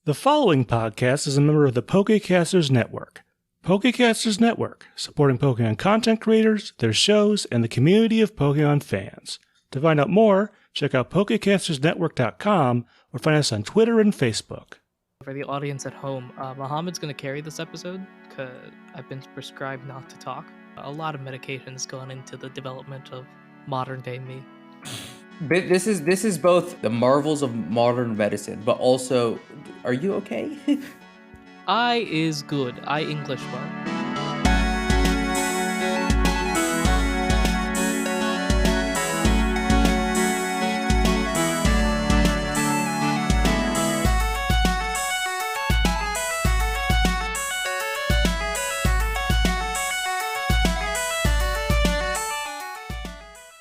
The following podcast is a member of the Pokecasters Network. Pokecasters Network, supporting Pokemon content creators, their shows, and the community of Pokemon fans. To find out more, check out PokecastersNetwork.com or find us on Twitter and Facebook. For the audience at home, Mohammed's going to carry this episode because I've been prescribed not to talk. A lot of medication's gone into the development of modern-day me. But this is both the marvels of modern medicine, but also, are you okay? I is good. I English well.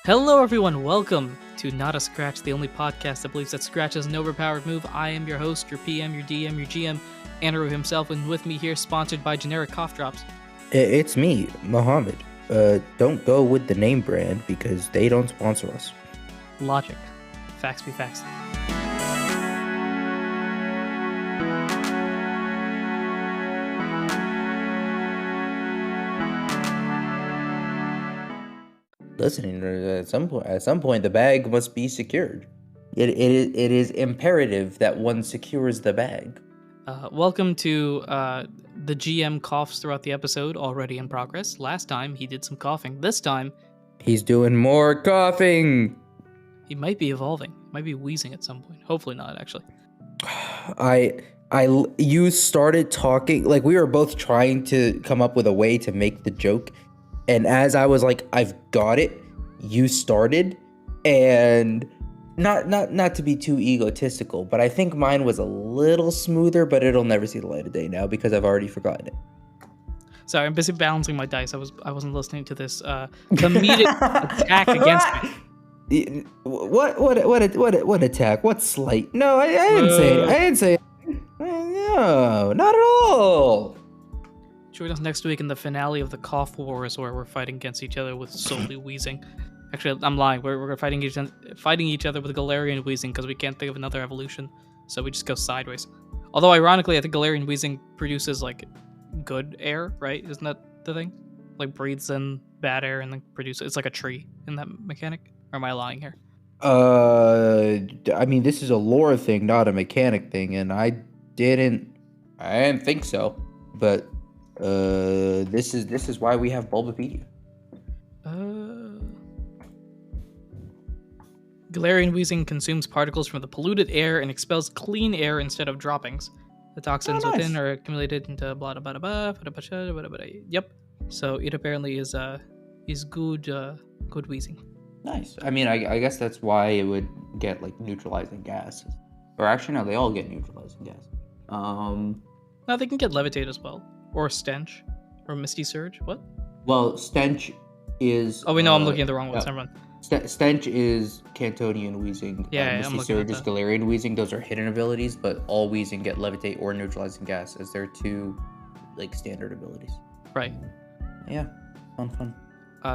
Hello everyone, welcome to Not a Scratch, the only podcast that believes that Scratch is an overpowered move. I am your host, your PM, your DM, your GM, Anirudh himself, and with me here, sponsored by Generic Cough Drops. It's me, Mohammed. Don't go with the name brand because they don't sponsor us. Logic. Facts be facts. Listen, at some point, the bag must be secured. It is imperative that one secures the bag. Welcome to the GM coughs throughout the episode, already in progress. Last time, he did some coughing. This time, he's doing more coughing. He might be evolving. Might be wheezing at some point. Hopefully not, actually. You started talking, like we were both trying to come up with a way to make the joke. And as I was like, I've got it, you started, and not to be too egotistical, but I think mine was a little smoother, but it'll never see the light of day now because I've already forgotten it. Sorry, I'm busy balancing my dice. I wasn't listening to this comedic attack against me. What attack? What slight? No, I didn't say it. I didn't say it. No, not at all. Join us next week in the finale of the Cough Wars, where we're fighting against each other with solely wheezing. Actually, I'm lying. We're fighting each other with Galarian wheezing because we can't think of another evolution, so we just go sideways. Although, ironically, I think Galarian wheezing produces like good air, right? Isn't that the thing? Like breathes in bad air and then produces. It's like a tree in that mechanic. Or am I lying here? I mean, this is a lore thing, not a mechanic thing, and I didn't think so, but. This is why we have Bulbapedia. Galarian wheezing consumes particles from the polluted air and expels clean air instead of droppings. The toxins within are accumulated into blah blah blah blah. Yep. So it apparently is good wheezing. Nice. I mean, I guess that's why it would get like neutralizing gas. Or actually, no, they all get neutralizing gas. No, they can get levitate as well. Or stench. Or misty surge. What? Well, stench is... Oh, wait, no, I'm looking at the wrong ones. Never mind. Stench is Cantonian wheezing. Yeah, misty I'm looking surge at is that. Galarian wheezing. Those are hidden abilities, but all wheezing get levitate or neutralizing gas as their two like standard abilities. Right. Yeah. Fun.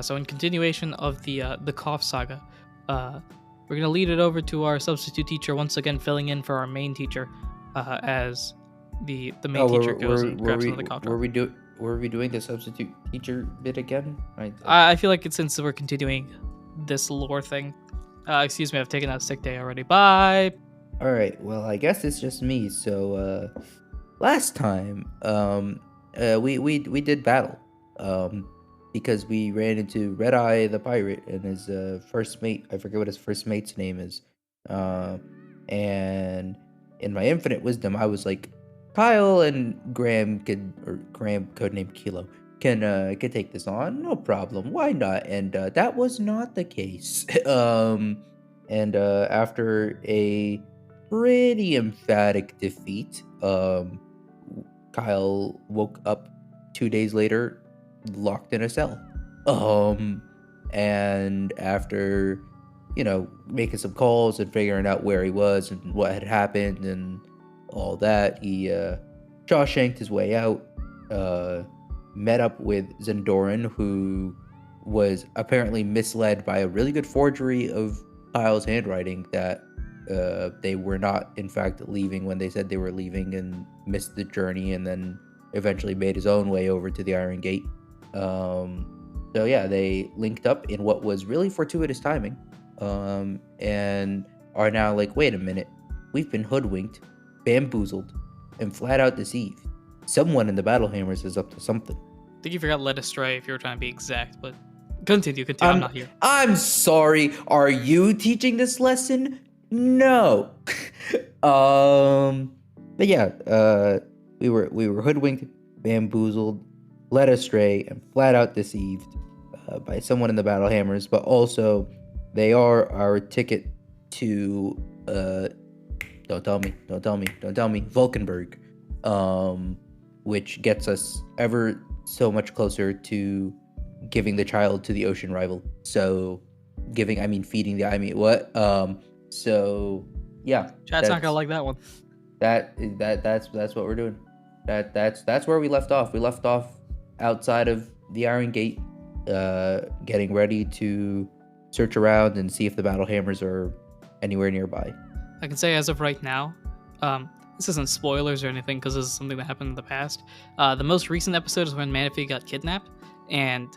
So in continuation of the cough saga, we're going to lead it over to our substitute teacher, once again filling in for our main teacher, as the main teacher goes and grabs another cough drop. Were we doing the substitute teacher bit again? Right. I feel like since we're continuing this lore thing. Excuse me, I've taken a sick day already. Bye! Alright, well, I guess it's just me. So, last time, we did battle. Because we ran into Red Eye the pirate and his first mate. I forget what his first mate's name is. And in my infinite wisdom, I was like, Kyle and Graham codename Kilo, can take this on, no problem. Why not? And that was not the case. And after a pretty emphatic defeat, Kyle woke up 2 days later, locked in a cell. And after, making some calls and figuring out where he was and what had happened and all that, he Shawshanked his way out, met up with Zendoran, who was apparently misled by a really good forgery of Kyle's handwriting that they were not, in fact, leaving when they said they were leaving, and missed the journey, and then eventually made his own way over to the Iron Gate. So yeah, they linked up in what was really fortuitous timing, and are now like, wait a minute, we've been hoodwinked, bamboozled, and flat out deceived. Someone in the Battlehammers is up to something. I think you forgot led astray if you were trying to be exact, but continue. I'm not here. I'm sorry. Are you teaching this lesson? No. But yeah, we were hoodwinked, bamboozled, led astray, and flat out deceived by someone in the Battlehammers. But also, they are our ticket to don't tell me, Vulcanburg, which gets us ever so much closer to giving the child to the ocean rival. So feeding what? So yeah. Chat's not gonna like that one. That's what we're doing. That's where we left off. We left off outside of the Iron Gate, getting ready to search around and see if the Battlehammers are anywhere nearby. I can say as of right now, this isn't spoilers or anything because this is something that happened in the past. The most recent episode is when Manaphy got kidnapped, and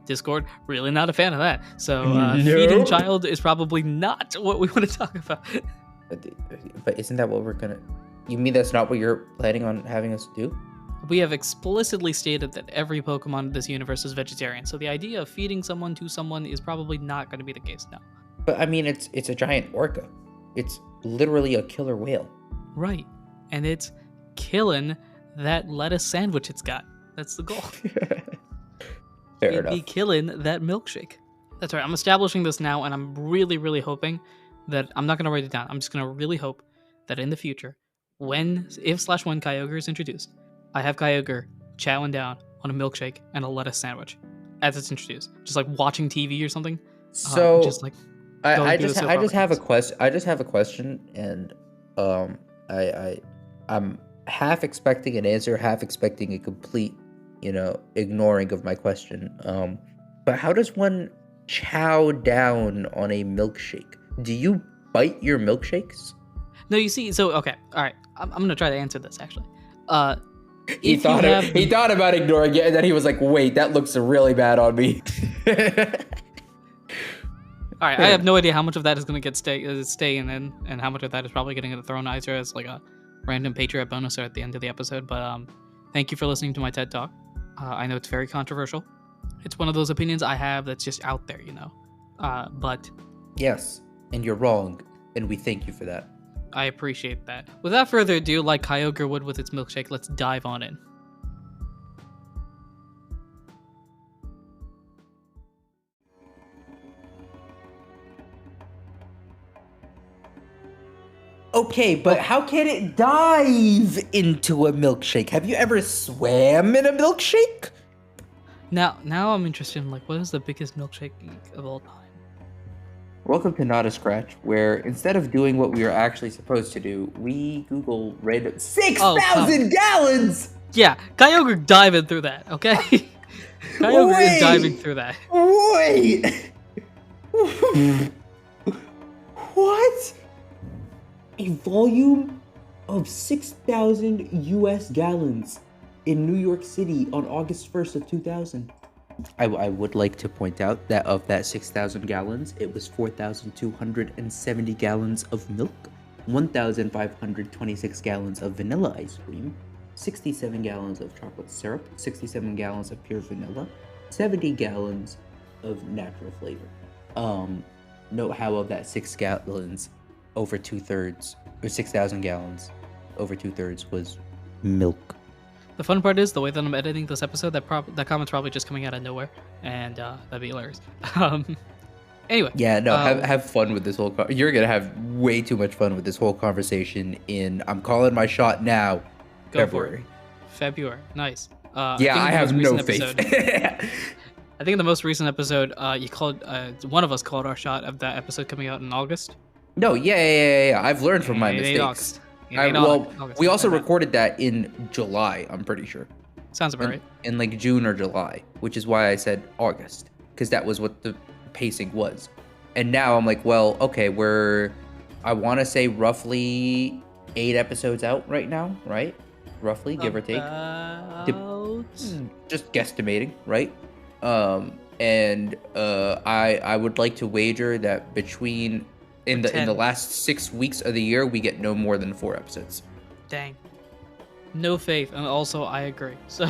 Discord really not a fan of that. So feeding child is probably not what we want to talk about. But isn't that what we're gonna? You mean that's not what you're planning on having us do? We have explicitly stated that every Pokemon in this universe is vegetarian, so the idea of feeding someone to someone is probably not going to be the case now. But I mean, it's a giant orca. It's literally a killer whale. Right. And it's killing that lettuce sandwich it's got. That's the goal. Fair It'd enough. be killing that milkshake. That's right. I'm establishing this now, and I'm really, really hoping that I'm not going to write it down. I'm just going to really hope that in the future, when Kyogre is introduced, I have Kyogre chowing down on a milkshake and a lettuce sandwich as it's introduced. Just like watching TV or something. So just like I just have a question. I just have a question, and I'm half expecting an answer, half expecting a complete, ignoring of my question. But how does one chow down on a milkshake? Do you bite your milkshakes? No, you see. So okay, all right. I'm gonna try to answer this actually. He thought about ignoring it, and then he was like, "Wait, that looks really bad on me." All right, I have no idea how much of that is going to get staying in, and how much of that is probably going to get thrown either as like a random Patriot bonus or at the end of the episode. But thank you for listening to my TED Talk. I know it's very controversial. It's one of those opinions I have that's just out there, But yes, and you're wrong, and we thank you for that. I appreciate that. Without further ado, like Kyogre would with its milkshake, let's dive on in. Okay, but how can it dive into a milkshake? Have you ever swam in a milkshake? Now I'm interested in what is the biggest milkshake of all time? Welcome to Not a Scratch, where instead of doing what we are actually supposed to do, we Google random 6,000 gallons! Yeah, Kyogre diving through that, okay? Kyogre is diving through that. Wait! What? A volume of 6,000 US gallons in New York City on August 1st of 2000. I would like to point out that of that 6,000 gallons, it was 4,270 gallons of milk, 1,526 gallons of vanilla ice cream, 67 gallons of chocolate syrup, 67 gallons of pure vanilla, 70 gallons of natural flavor. Note how of that 6 gallons, over 2/3, or 6,000 gallons, over 2/3 was milk. The fun part is the way that I'm editing this episode. That comment's probably just coming out of nowhere, and that'd be hilarious. Anyway. Yeah, no, have fun with this whole. You're gonna have way too much fun with this whole conversation. I'm calling my shot now. Go February. for it. February, nice. Yeah, I have no faith. I think in the most recent episode, you called one of us called our shot of that episode coming out in August. No, yeah. I've learned from my mistakes. We also recorded that in July, I'm pretty sure. Sounds about right. In June or July, which is why I said August, because that was what the pacing was. And now I'm like, well, okay, I want to say roughly 8 episodes out right now, right? Roughly, give or take. Just guesstimating, right? I would like to wager that between in the last 6 weeks of the year, we get no more than 4 episodes. Dang. No faith, and also I agree. So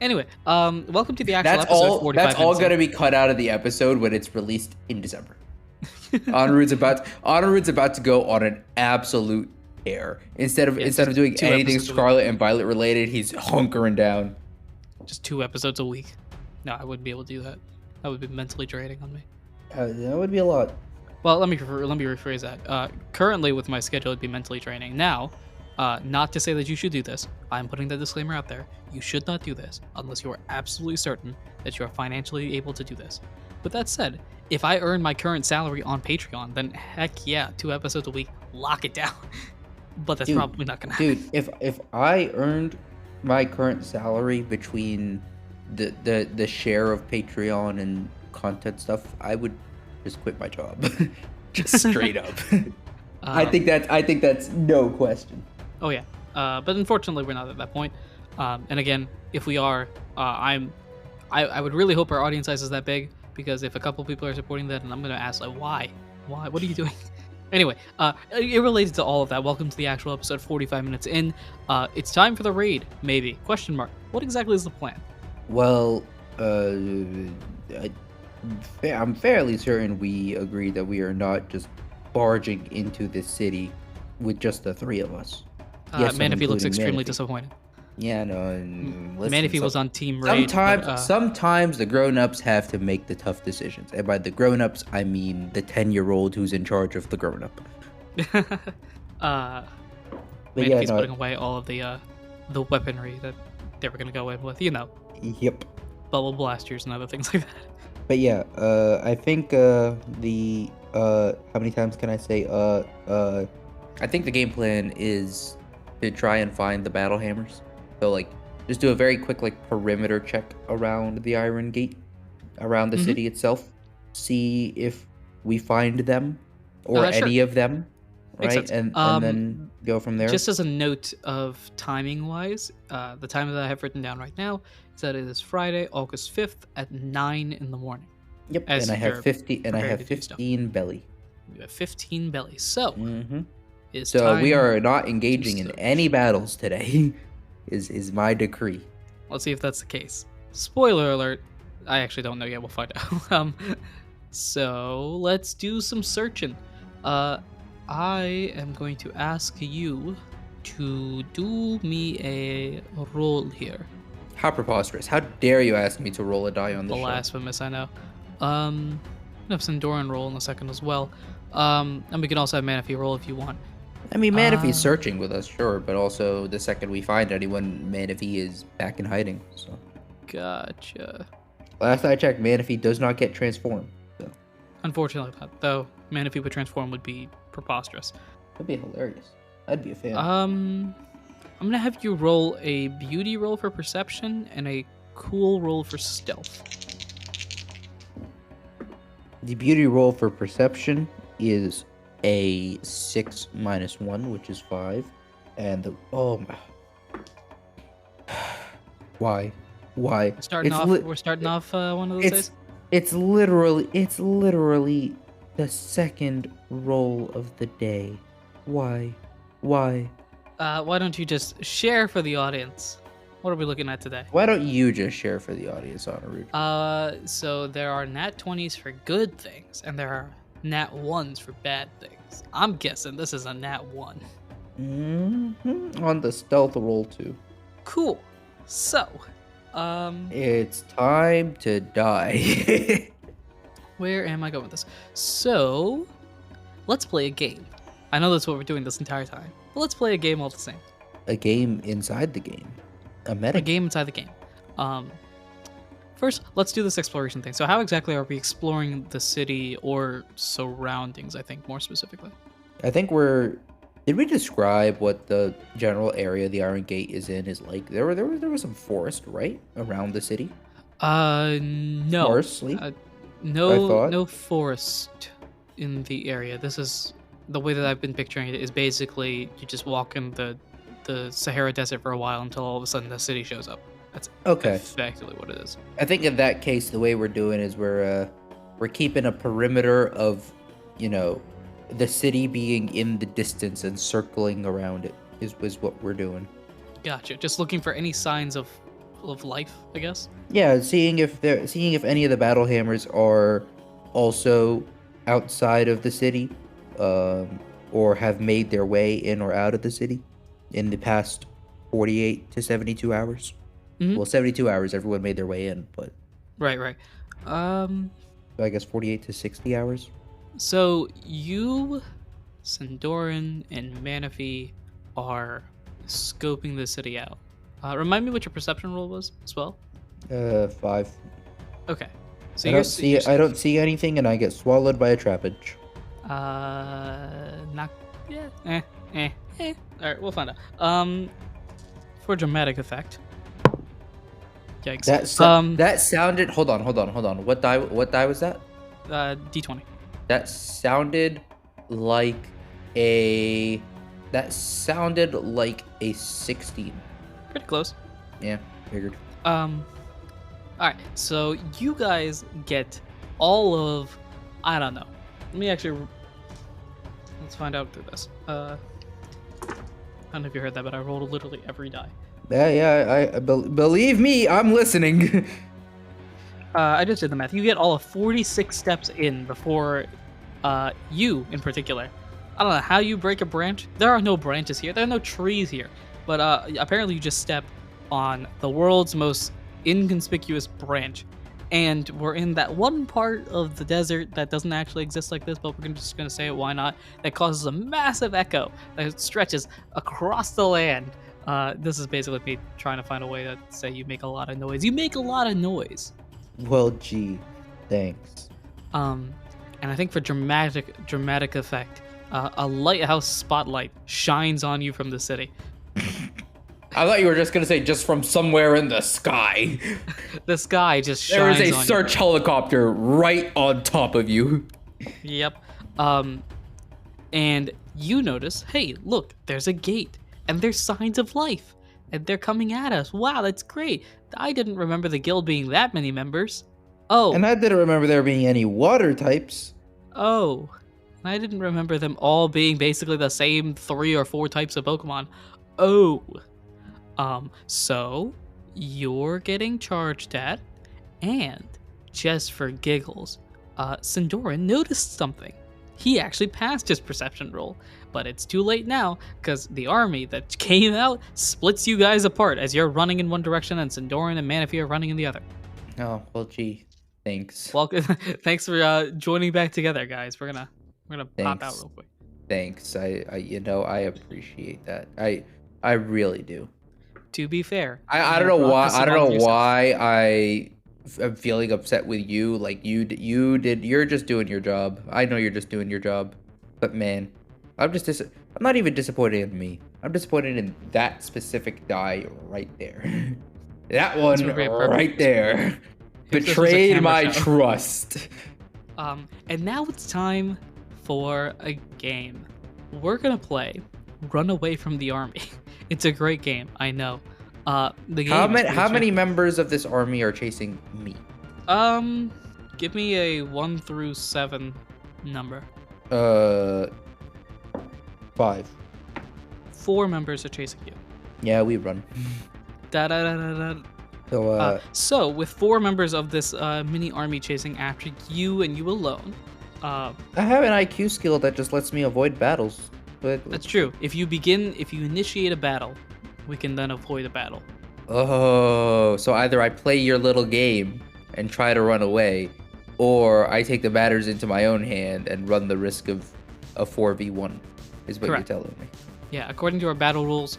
anyway, welcome to the actual episode. 45 That's all minutes gonna in. be cut out of the episode when it's released in December. Anirudh's about to go on an absolute tear. Instead of doing anything Scarlet and Violet related, he's hunkering down. Just 2 episodes a week. No, I wouldn't be able to do that. That would be mentally draining on me. That would be a lot. Well, let me rephrase that. Currently, with my schedule, it'd be mentally draining. Now, not to say that you should do this. I'm putting the disclaimer out there. You should not do this unless you are absolutely certain that you are financially able to do this. With that said, if I earn my current salary on Patreon, then heck yeah, 2 episodes a week, lock it down. But that's probably not gonna happen. Dude, if I earned my current salary between the share of Patreon and content stuff, I would just quit my job. Just straight up. I think that's no question. Oh yeah, but unfortunately we're not at that point. And again, if we are, I would really hope our audience size is that big, because if a couple people are supporting that, and I'm gonna ask like, why, what are you doing? Anyway, it related to all of that. Welcome to the actual episode. 45 minutes in. It's time for the raid. Maybe ? What exactly is the plan? Well, I'm fairly certain we agreed that we are not just barging into this city with just the 3 of us. Yes, Manaphy looks extremely Manaphy. disappointed. Yeah, no. Manaphy was on Team Raid. Sometimes the grown-ups have to make the tough decisions. And by the grown-ups, I mean the 10-year-old who's in charge of the grown-up. Manaphy's putting away all of the weaponry that they were going to go in with, Yep. bubble blasters and other things like that. But yeah, I think how many times can I say I think the game plan is to try and find the battle hammers. So like, just do a very quick perimeter check around the Iron Gate, around the city itself. See if we find them or any of them, right? And then go from there. Just as a note of timing-wise, the time that I have written down right now is that it is Friday, August 5th at 9 in the morning. Yep. And I have 15 belly. You have 15 belly. So, So we are not engaging in any battles today. Is my decree. Let's see if that's the case. Spoiler alert. I actually don't know yet. We'll find out. So let's do some searching. I am going to ask you to do me a roll here. How preposterous. How dare you ask me to roll a die on this show? Blasphemous, I know. I'm gonna have Sindoran roll in a second as well. And we can also have Manaphy roll if you want. I mean, Manaphy's searching with us, sure, but also the second we find anyone, Manaphy is back in hiding. So. Gotcha. Last I checked, Manaphy does not get transformed. So. Unfortunately not, though. Manaphy would transform would be preposterous. That'd be hilarious. I'd be a fan. I'm gonna have you roll a beauty roll for perception and a cool roll for stealth. The beauty roll for perception is a 6 minus 1, which is 5. And the why? We're starting off one of those days. It's literally the second roll of the day. Why? Why don't you just share for the audience? What are we looking at today? Why don't you just share for the audience, Anirudh? So there are nat 20s for good things, and there are nat 1s for bad things. I'm guessing this is a nat 1. On the stealth roll too. Cool. So, it's time to die. Where am I going with this? So, let's play a game. I know that's what we're doing this entire time, but let's play a game all the same. A game inside the game. A game inside the game. First, let's do this exploration thing. So how exactly are we exploring the city or surroundings, I think, more specifically? I think did we describe what the general area the Iron Gate is in is like? There was some forest, right? Around the city? No. Parsley? thought. No forest in the area. This is the way that I've been picturing it. Is basically you just walk in the Sahara Desert for a while until all of a sudden the city shows up. That's Okay. effectively what it is. I think in that case, the way we're doing is we're keeping a perimeter of, the city being in the distance and circling around it is what we're doing. Gotcha. Just looking for any signs of life, I guess. Yeah, seeing if any of the battle hammers are also outside of the city, or have made their way in or out of the city in the past 48 to 72 hours. Mhm. Well, 72 hours, everyone made their way in, but Right. so I guess 48 to 60 hours. So you, Sandoran, and Manaphy are scoping the city out. Remind me what your perception roll was as well. 5. Okay. So I don't see anything, and I get swallowed by a trappage. Not. Yeah. All right, we'll find out. For dramatic effect. Yikes. That sounded. Hold on. What die was that? D20. That sounded like a 16. Pretty close. Yeah, figured. All right. So you guys get all of. I don't know. Let's find out through this. I don't know if you heard that, but I rolled literally every die. Yeah. Believe me, I'm listening. I just did the math. You get all of 46 steps in before you, in particular. I don't know how you break a branch. There are no branches here. There are no trees here. But apparently you just step on the world's most inconspicuous branch. And we're in that one part of the desert that doesn't actually exist like this, but we're just going to say it, why not? That causes a massive echo that stretches across the land. This is basically me trying to find a way to say you make a lot of noise. You make a lot of noise. Well, gee, thanks. And I think for dramatic effect, a lighthouse spotlight shines on you from the city. I thought you were just gonna say just from somewhere in the sky. The sky just There shines is a on search helicopter right on top of you. you. Yep. And you notice, hey, look, there's a gate, and there's signs of life, and they're coming at us. Wow, that's great. I didn't remember the guild being that many members. Oh. And I didn't remember there being any water types. Oh. And I didn't remember them all being basically the same 3 or 4 types of Pokemon. Oh. So you're getting charged at, and just for giggles, Sandoran noticed something. He actually passed his perception roll, but it's too late now because the army that came out splits you guys apart as you're running in one direction and Sandoran and Manaphy are running in the other. Oh, well, gee, thanks. Welcome. Thanks for joining back together, guys. We're gonna pop out Thanks. real quick. Thanks. I appreciate that. I really do. To be fair, I don't know why. I don't know why I'm feeling upset with you. Like you're just doing your job. I know you're just doing your job. But man, I'm not even disappointed in me. I'm disappointed in that specific die right there. That one right there betrayed my trust. And now it's time for a game. We're gonna play Run Away from the Army. It's a great game, I know. The game. How many members of this army are chasing me? Give me a 1 through 7 number. 5. 4 members are chasing you. Yeah, we run. Da da da da da. So So with 4 members of this mini army chasing after you and you alone, I have an IQ skill that just lets me avoid battles. But that's true. If you initiate a battle, we can then avoid a battle. oh, so either I play your little game and try to run away, or I take the matters into my own hand and run the risk of a 4v1. Is what Correct. you're telling me. Yeah, according to our battle rules,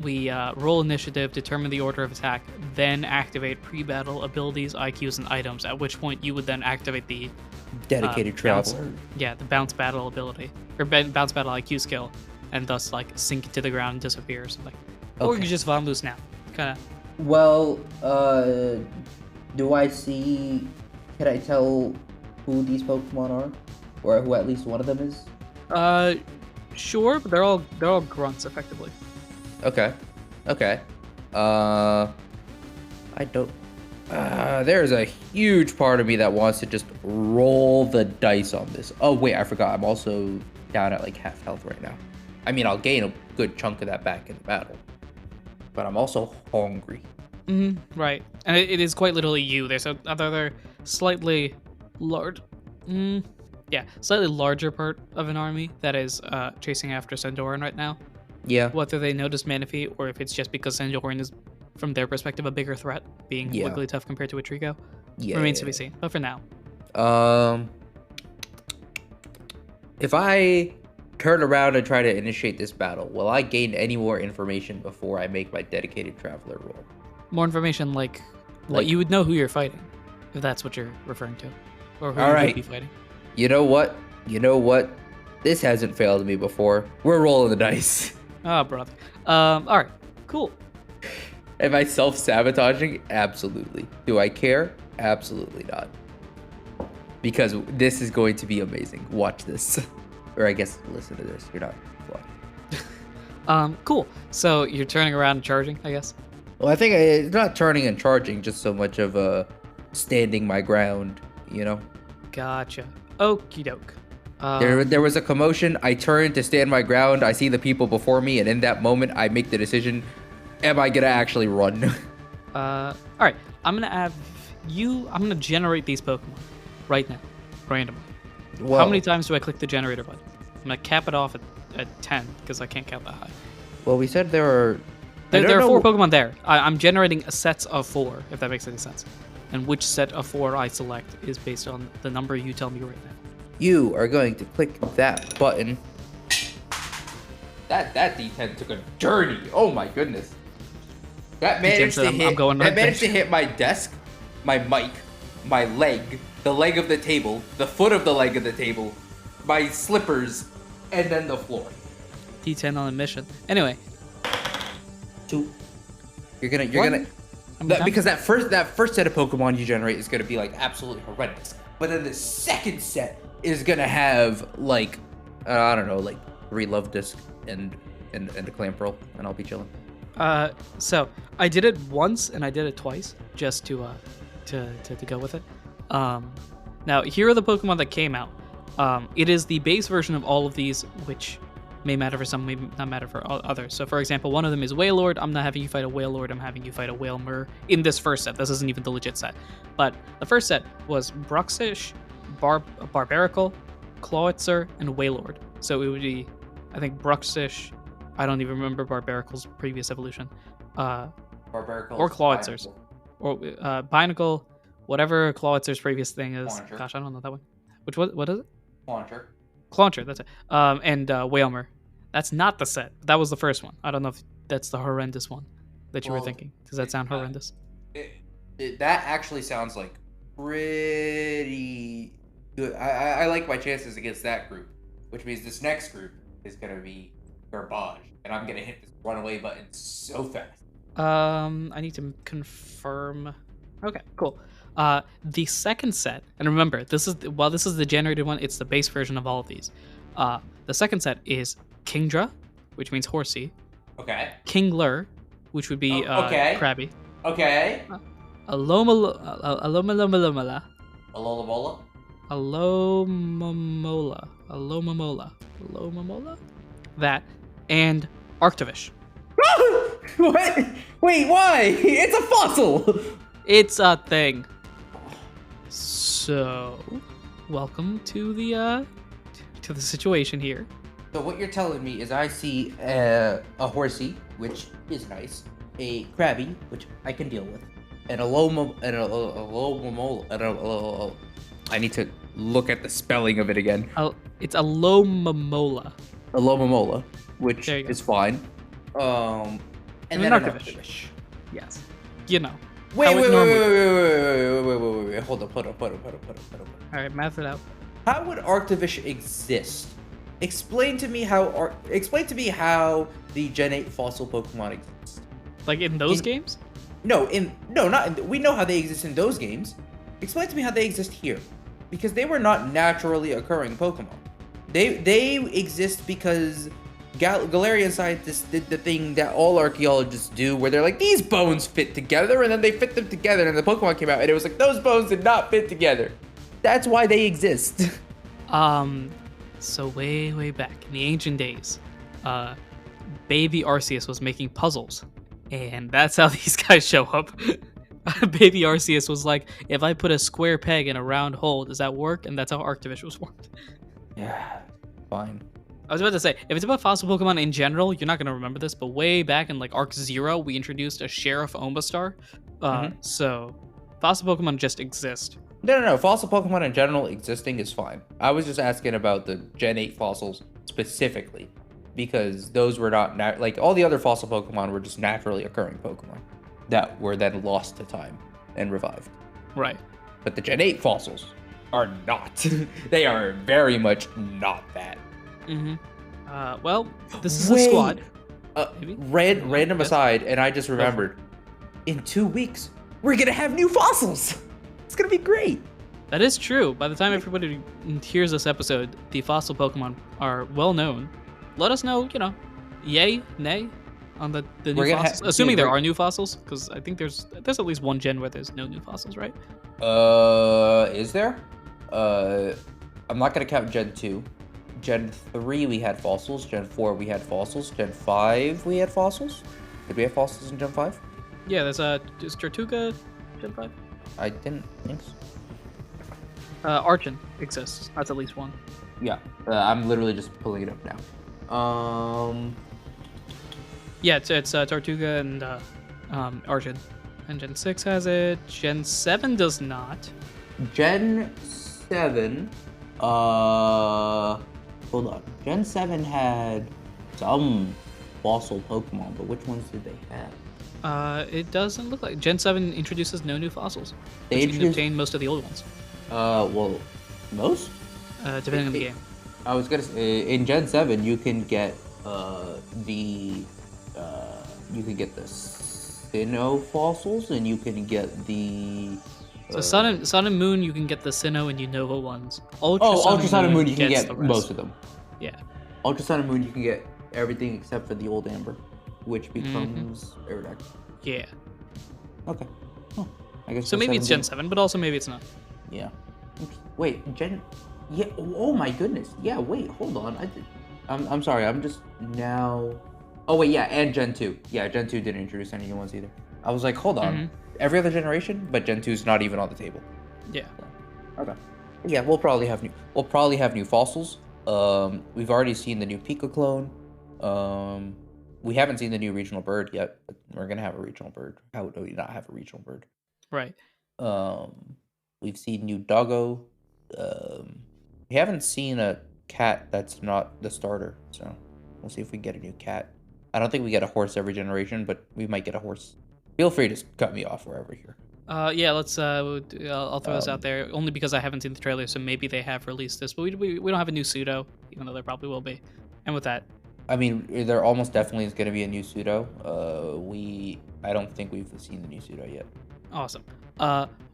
we roll initiative, determine the order of attack, then activate pre-battle abilities, IQs, and items. At which point you would then activate the Dedicated traveler. the bounce battle ability or bounce battle IQ skill, and thus like sink to the ground and disappear or something. Or Okay. you just von loose now, kind of. Well, Do I see? Can I tell who these Pokemon are, or who at least one of them is? Sure, but they're all grunts effectively. Okay. I don't. There's a huge part of me that wants to just roll the dice on this. Oh wait, I forgot. I'm also down at like half health right now. I mean, I'll gain a good chunk of that back in the battle, but I'm also hungry. Right, and it is quite literally you. There's another slightly large, slightly larger part of an army that is chasing after Sandoran right now. Yeah. Whether they notice Manaphy or if it's just because Sandoran is, from their perspective, a bigger threat, being Wigglytuff compared to a Trico, remains to be seen. But for now, if I turn around and try to initiate this battle, will I gain any more information before I make my dedicated traveler roll? more information like you would know who you're fighting, if that's what you're referring to, or who All you right. would be fighting. You know what? This hasn't failed me before. We're rolling the dice. Oh, brother. All right, cool. Am I self-sabotaging? Absolutely. Do I care? Absolutely not. Because this is going to be amazing. Watch this. Or I guess listen to this. You're not flying. Cool. So you're turning around and charging, I guess. Well, I think it's not turning and charging, just so much of standing my ground, you know? Gotcha. Okie doke. There was a commotion. I turn to stand my ground. I see the people before me, and in that moment, I make the decision: am I gonna actually run? All right. I'm gonna generate these Pokemon right now, randomly. Whoa. How many times do I click the generator button? I'm gonna cap it off at 10 because I can't count that high. Well, we said there are. There are 4 Pokemon there. I'm generating a set of 4, if that makes any sense. And which set of 4 I select is based on the number you tell me right now. You are going to click that button. That D10 took a journey. Oh my goodness. That managed to hit my desk, my mic, my leg, the leg of the table, the foot of the leg of the table, my slippers, and then the floor. D10 on a mission. Anyway. 2. You're gonna because that first set of Pokemon you generate is gonna be like absolutely horrendous. But then the second set is gonna have like I don't know, like 3 Love Disc and a Clamperl, and I'll be chilling. So I did it once and I did it twice just to go with it. Now here are the Pokemon that came out. It is the base version of all of these, which may matter for some, may not matter for others. So for example, one of them is Wailord. I'm not having you fight a Wailord, I'm having you fight a Wailmer in this first set. This isn't even the legit set. But the first set was Bruxish, Barbaracle, Clawitzer, and Wailord. So it would be, I think, Bruxish. I don't even remember Barbaracle's previous evolution. Barbaracle or Clawitzer's. Or Binacle, whatever Clawitzer's previous thing is. Clauncher. Gosh, I don't know that one. What is it? Clauncher, that's it. And Wailmer. That's not the set. That was the first one. I don't know if that's the horrendous one that you were thinking. Does that sound horrendous? That actually sounds like pretty good. I like my chances against that group, which means this next group is going to be garbage, and I'm going to hit this runaway button so fast. I need to confirm. Okay, cool. The second set, and remember, this is the generated one, it's the base version of all of these. The second set is Kingdra, which means horsey. Okay. Kingler, which would be crabby. Okay. Alomomola. Alomomola? Alomomola. That, and Arctovish. What? Wait, why? It's a fossil! It's a thing. So, welcome to the situation here. So what you're telling me is I see a horsey, which is nice, a crabby, which I can deal with, and a lomomola. I need to look at the spelling of it again. It's Alomomola. A lomomola, which There you go. is fine. And then an Arctovish. Yes. You know. Wait, How it normally- wait. Hold up. Alright, math it out. How would Arctovish exist? Explain to me how the Gen 8 fossil Pokemon exists. Like in those games? We know how they exist in those games. Explain to me how they exist here, because they were not naturally occurring Pokemon. They exist because Galarian scientists did the thing that all archaeologists do, where they're like, these bones fit together, and then they fit them together, and the Pokemon came out, and it was like, those bones did not fit together. That's why they exist. So way back in the ancient days, Baby Arceus was making puzzles, and that's how these guys show up. Baby Arceus was like, if I put a square peg in a round hole, does that work? And that's how Arctivish was formed. Yeah, fine. I was about to say, if it's about fossil Pokemon in general, you're not going to remember this, but way back in like Arc Zero, we introduced a Sheriff Omastar. So fossil Pokemon just exist. No. Fossil Pokemon in general existing is fine. I was just asking about the Gen 8 fossils specifically, because those were not like all the other fossil Pokemon were just naturally occurring Pokemon that were then lost to time and revived. Right. But the Gen 8 fossils are not. They are very much not that. Well, this is a squad. Random aside, and I just remembered, in 2 weeks, we're gonna have new fossils. It's gonna be great. That is true. By the time everybody hears this episode, the fossil Pokemon are well known. Let us know, yay, nay, on the new fossils. Assuming there are new fossils, because I think there's at least one gen where there's no new fossils, right? Is there? I'm not gonna count Gen 2. Gen 3 we had fossils. Gen 4 we had fossils. Gen 5 we had fossils. Did we have fossils in Gen 5? Yeah, there's Tortuga Gen 5. I didn't think so. Archon exists. That's at least one. Yeah, I'm literally just pulling it up now. Yeah, it's Tortuga and Archon. And Gen 6 has it. Gen 7 does not. Gen 7, hold on. Gen 7 had some fossil Pokemon, but which ones did they have? It doesn't look like Gen 7 introduces no new fossils. They you can obtain most of the old ones. Well, most? Depending on the game. I was gonna say, in Gen 7, you can get the Sinnoh fossils, and you can get the. So Sun and Moon, you can get the Sinnoh and Unova ones. Ultra Sun and Moon, you can gets get most of them. Yeah. Ultra Sun and Moon, you can get everything except for the old Amber, which becomes Aerodactyl. Yeah. Okay. Oh, I guess. So maybe it's Gen 7, but also maybe it's not. Yeah. Wait, Yeah. Oh my goodness. Yeah. Wait. Hold on. I'm sorry. I'm just now. Oh wait. Yeah. And Gen 2. Yeah. Gen 2 didn't introduce any new ones either. I was like, hold on. Every other generation, but Gen 2 is not even on the table. Yeah. Okay. Yeah. We'll probably have new fossils. We've already seen the new Pika clone. We haven't seen the new regional bird yet, but we're gonna have a regional bird. How do we not have a regional bird? Right. We've seen new doggo. We haven't seen a cat that's not the starter, so we'll see if we get a new cat. I don't think we get a horse every generation, but we might get a horse. Feel free to cut me off wherever here. Yeah, let's. I'll throw this out there only because I haven't seen the trailer, so maybe they have released this, but we don't have a new pseudo, even though there probably will be. And with that, I mean, there almost definitely is going to be a new pseudo. I don't think we've seen the new pseudo yet. Awesome.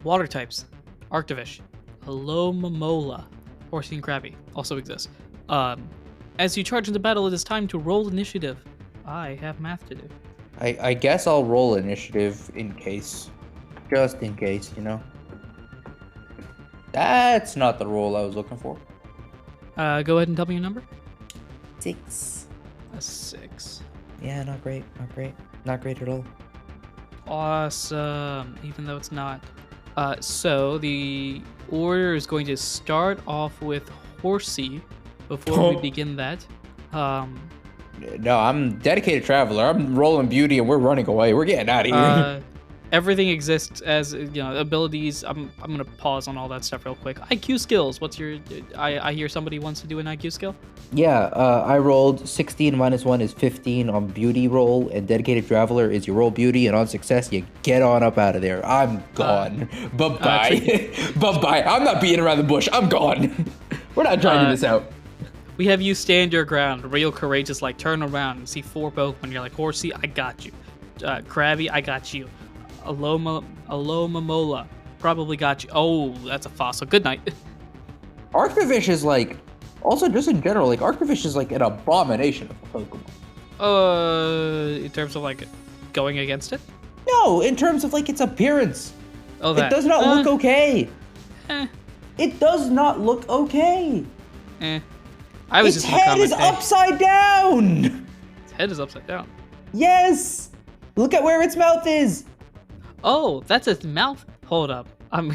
Water types, Arctivish, Alomomola, Horsey and Krabby also exist. As you charge into battle, it is time to roll initiative. I have math to do. I guess I'll roll initiative in case. Just in case, That's not the roll I was looking for. Go ahead and tell me your number. 6. A 6. Yeah, not great. Not great at all. Awesome. Even though it's not. So the order is going to start off with Horsey before we begin that. No, I'm dedicated traveler. I'm rolling beauty and we're running away. We're getting out of here. Everything exists as abilities. I'm gonna pause on all that stuff real quick. IQ skills. What's your? I hear somebody wants to do an IQ skill. Yeah, I rolled 16 minus 1 is 15 on beauty roll, and dedicated traveler is you roll beauty, and on success you get on up out of there. I'm gone. Bye-bye. Bye-bye. I'm not beating around the bush. I'm gone. We're not dragging this out. We have you stand your ground, real courageous, like turn around and see 4 Pokemon. You're like, Horsey, I got you. Krabby, I got you. Alomomola. Probably got you. Oh, that's a fossil. Good night. Arctovish is like, also just in general, like Arctovish is like an abomination of a Pokemon. In terms of like going against it? No, in terms of like its appearance. Oh, It does not look okay. Eh, It does not look okay. eh. I was Its just gonna head comment, is hey, upside down. its head is upside down. Yes. Look at where its mouth is. Oh, that's its mouth? Hold up.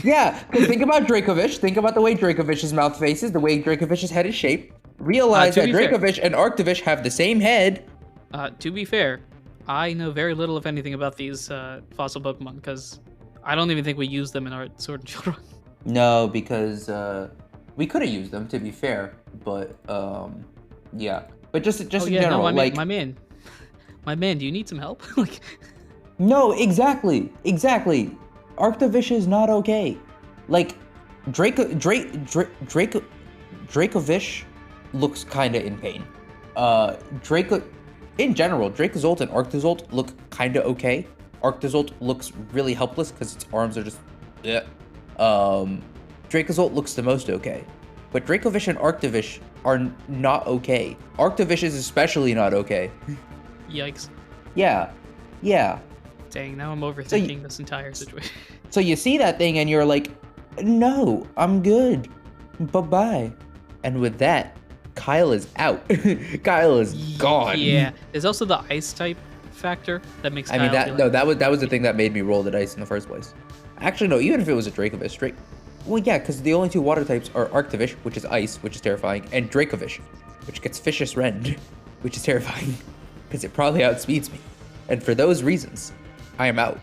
Yeah, 'cause think about Dracovish. Think about the way Dracovish's mouth faces, the way Dracovish's head is shaped. Realize To that be fair- Dracovish and Arctovish have the same head. To be fair, I know very little, if anything, about these fossil Pokemon because I don't even think we use them in our Sword and Shield run. No, because we could have used them to be fair, but yeah. But just in general, no, like my man, do you need some help? Like, no, exactly. Arctovish is not okay. Like Dracovish looks kind of in pain. In general, Dracozolt and Arctozolt look kind of okay. Arctozolt looks really helpless because its arms are just. Bleh. Dracozolt looks the most okay, but Dracovish and Arctovish are not okay. Arctovish is especially not okay. yikes. Yeah. Dang, now I'm overthinking this entire situation. So you see that thing and you're like, no, I'm good. Bye-bye. And with that, Kyle is out. Kyle is gone. Yeah, there's also the ice type factor that makes. I mean Kyle that was the thing that made me roll the dice in the first place. Actually, no. Even if it was a Dracovish, well, yeah, because the only two water types are Arctovish, which is ice, which is terrifying, and Dracovish, which gets Vicious Rend, which is terrifying, because it probably outspeeds me. And for those reasons, I am out.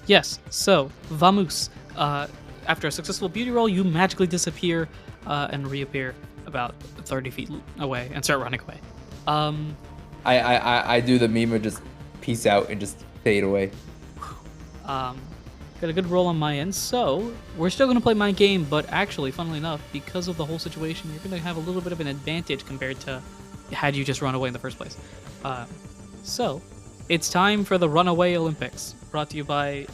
Yes. So Vamoose, after a successful beauty roll, you magically disappear and reappear about 30 feet away and start running away. I do the meme of just peace out and just fade away. Got a good roll on my end, so we're still going to play my game, but actually, funnily enough, because of the whole situation, you're going to have a little bit of an advantage compared to had you just run away in the first place. So, it's time for the Runaway Olympics, brought to you by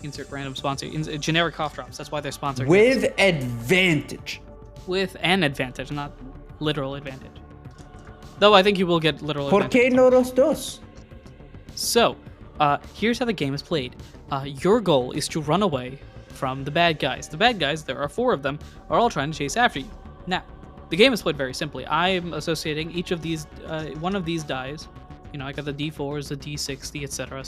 insert random sponsor, generic cough drops. That's why they're sponsored. With advantage. With an advantage, not literal advantage. Though I think you will get literal ¿Por advantage. qué no los dos? So, here's how the game is played. Your goal is to run away from the bad guys. The bad guys, there are 4 of them, are all trying to chase after you. Now, the game is played very simply. I am associating each of these, one of these dies. You know, I got the D4s, the D6, the etc.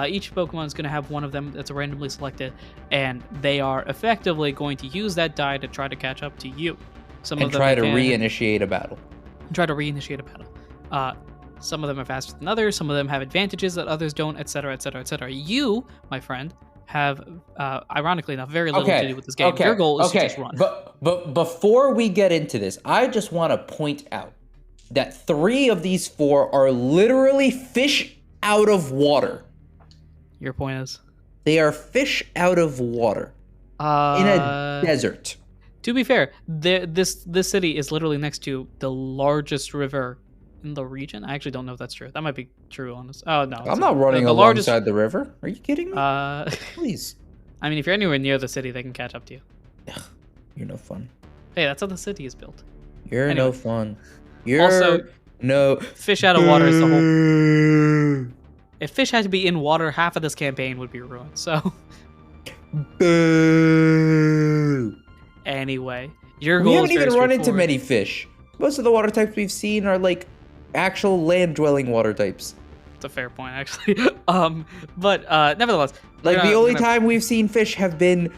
Each Pokemon is going to have one of them that's randomly selected, and they are effectively going to use that die to try to catch up to you. Some And of them try to can- reinitiate a battle. Try to reinitiate a battle. Some of them are faster than others, some of them have advantages that others don't, etc., etc., etc. You, my friend, have, ironically enough, very little to do with this game. Your goal is to just run. But before we get into this, I just want to point out that 3 of these 4 are literally fish out of water. Your point is? They are fish out of water in a desert. To be fair, this city is literally next to the largest river in the region. I actually don't know if that's true. That might be true, honest. Oh no, I'm not running the alongside the river. Are you kidding me? Please. I mean, if you're anywhere near the city, they can catch up to you. Ugh, you're no fun. Hey, that's how the city is built. You're Anyway. no fun. You're Also, no. Fish out of water is the whole. If fish had to be in water, half of this campaign would be ruined. So, Boo. anyway, your We goal haven't is very even run into straightforward. many fish. Most of the water types we've seen are like actual land-dwelling water types. It's a fair point, actually. But nevertheless, Like we're the gonna- only we're gonna- time we've seen fish have been,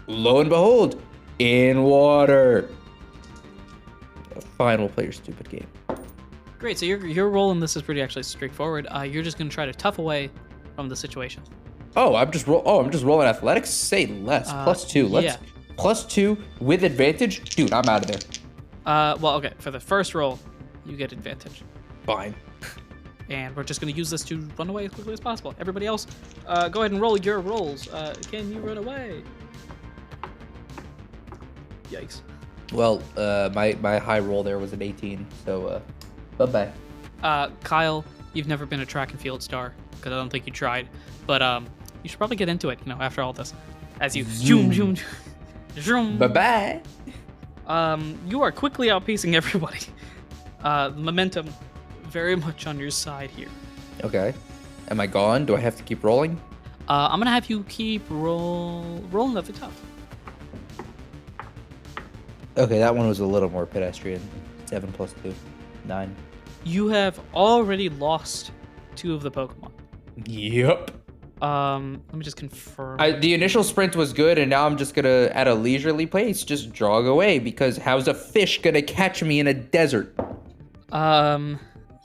lo and behold, in water. Fine, we'll play your stupid game. Great. So your role in this is pretty actually straightforward. You're just gonna try to tough away from the situation. Oh, I'm just rolling athletics. Say less. +2. Let's yeah. +2 with advantage. Dude, I'm out of there. Well, okay. For the first roll, you get advantage, Fine. and we're just gonna use this to run away as quickly as possible. Everybody else, go ahead and roll your rolls. Can you run away? Yikes. Well, my high roll there was an 18. So, bye-bye. Kyle, you've never been a track and field star because I don't think you tried. But you should probably get into it, after all this. As you zoom. Bye-bye. You are quickly outpacing everybody. The momentum very much on your side here. Okay. Am I gone? Do I have to keep rolling? I'm gonna have you keep rolling at the top. Okay, that one was a little more pedestrian. 7 plus 2, 9. You have already lost 2 of the Pokemon. Yep. Let me just confirm. The initial sprint was good, and now I'm just gonna, at a leisurely pace, just jog away, because how's a fish gonna catch me in a desert?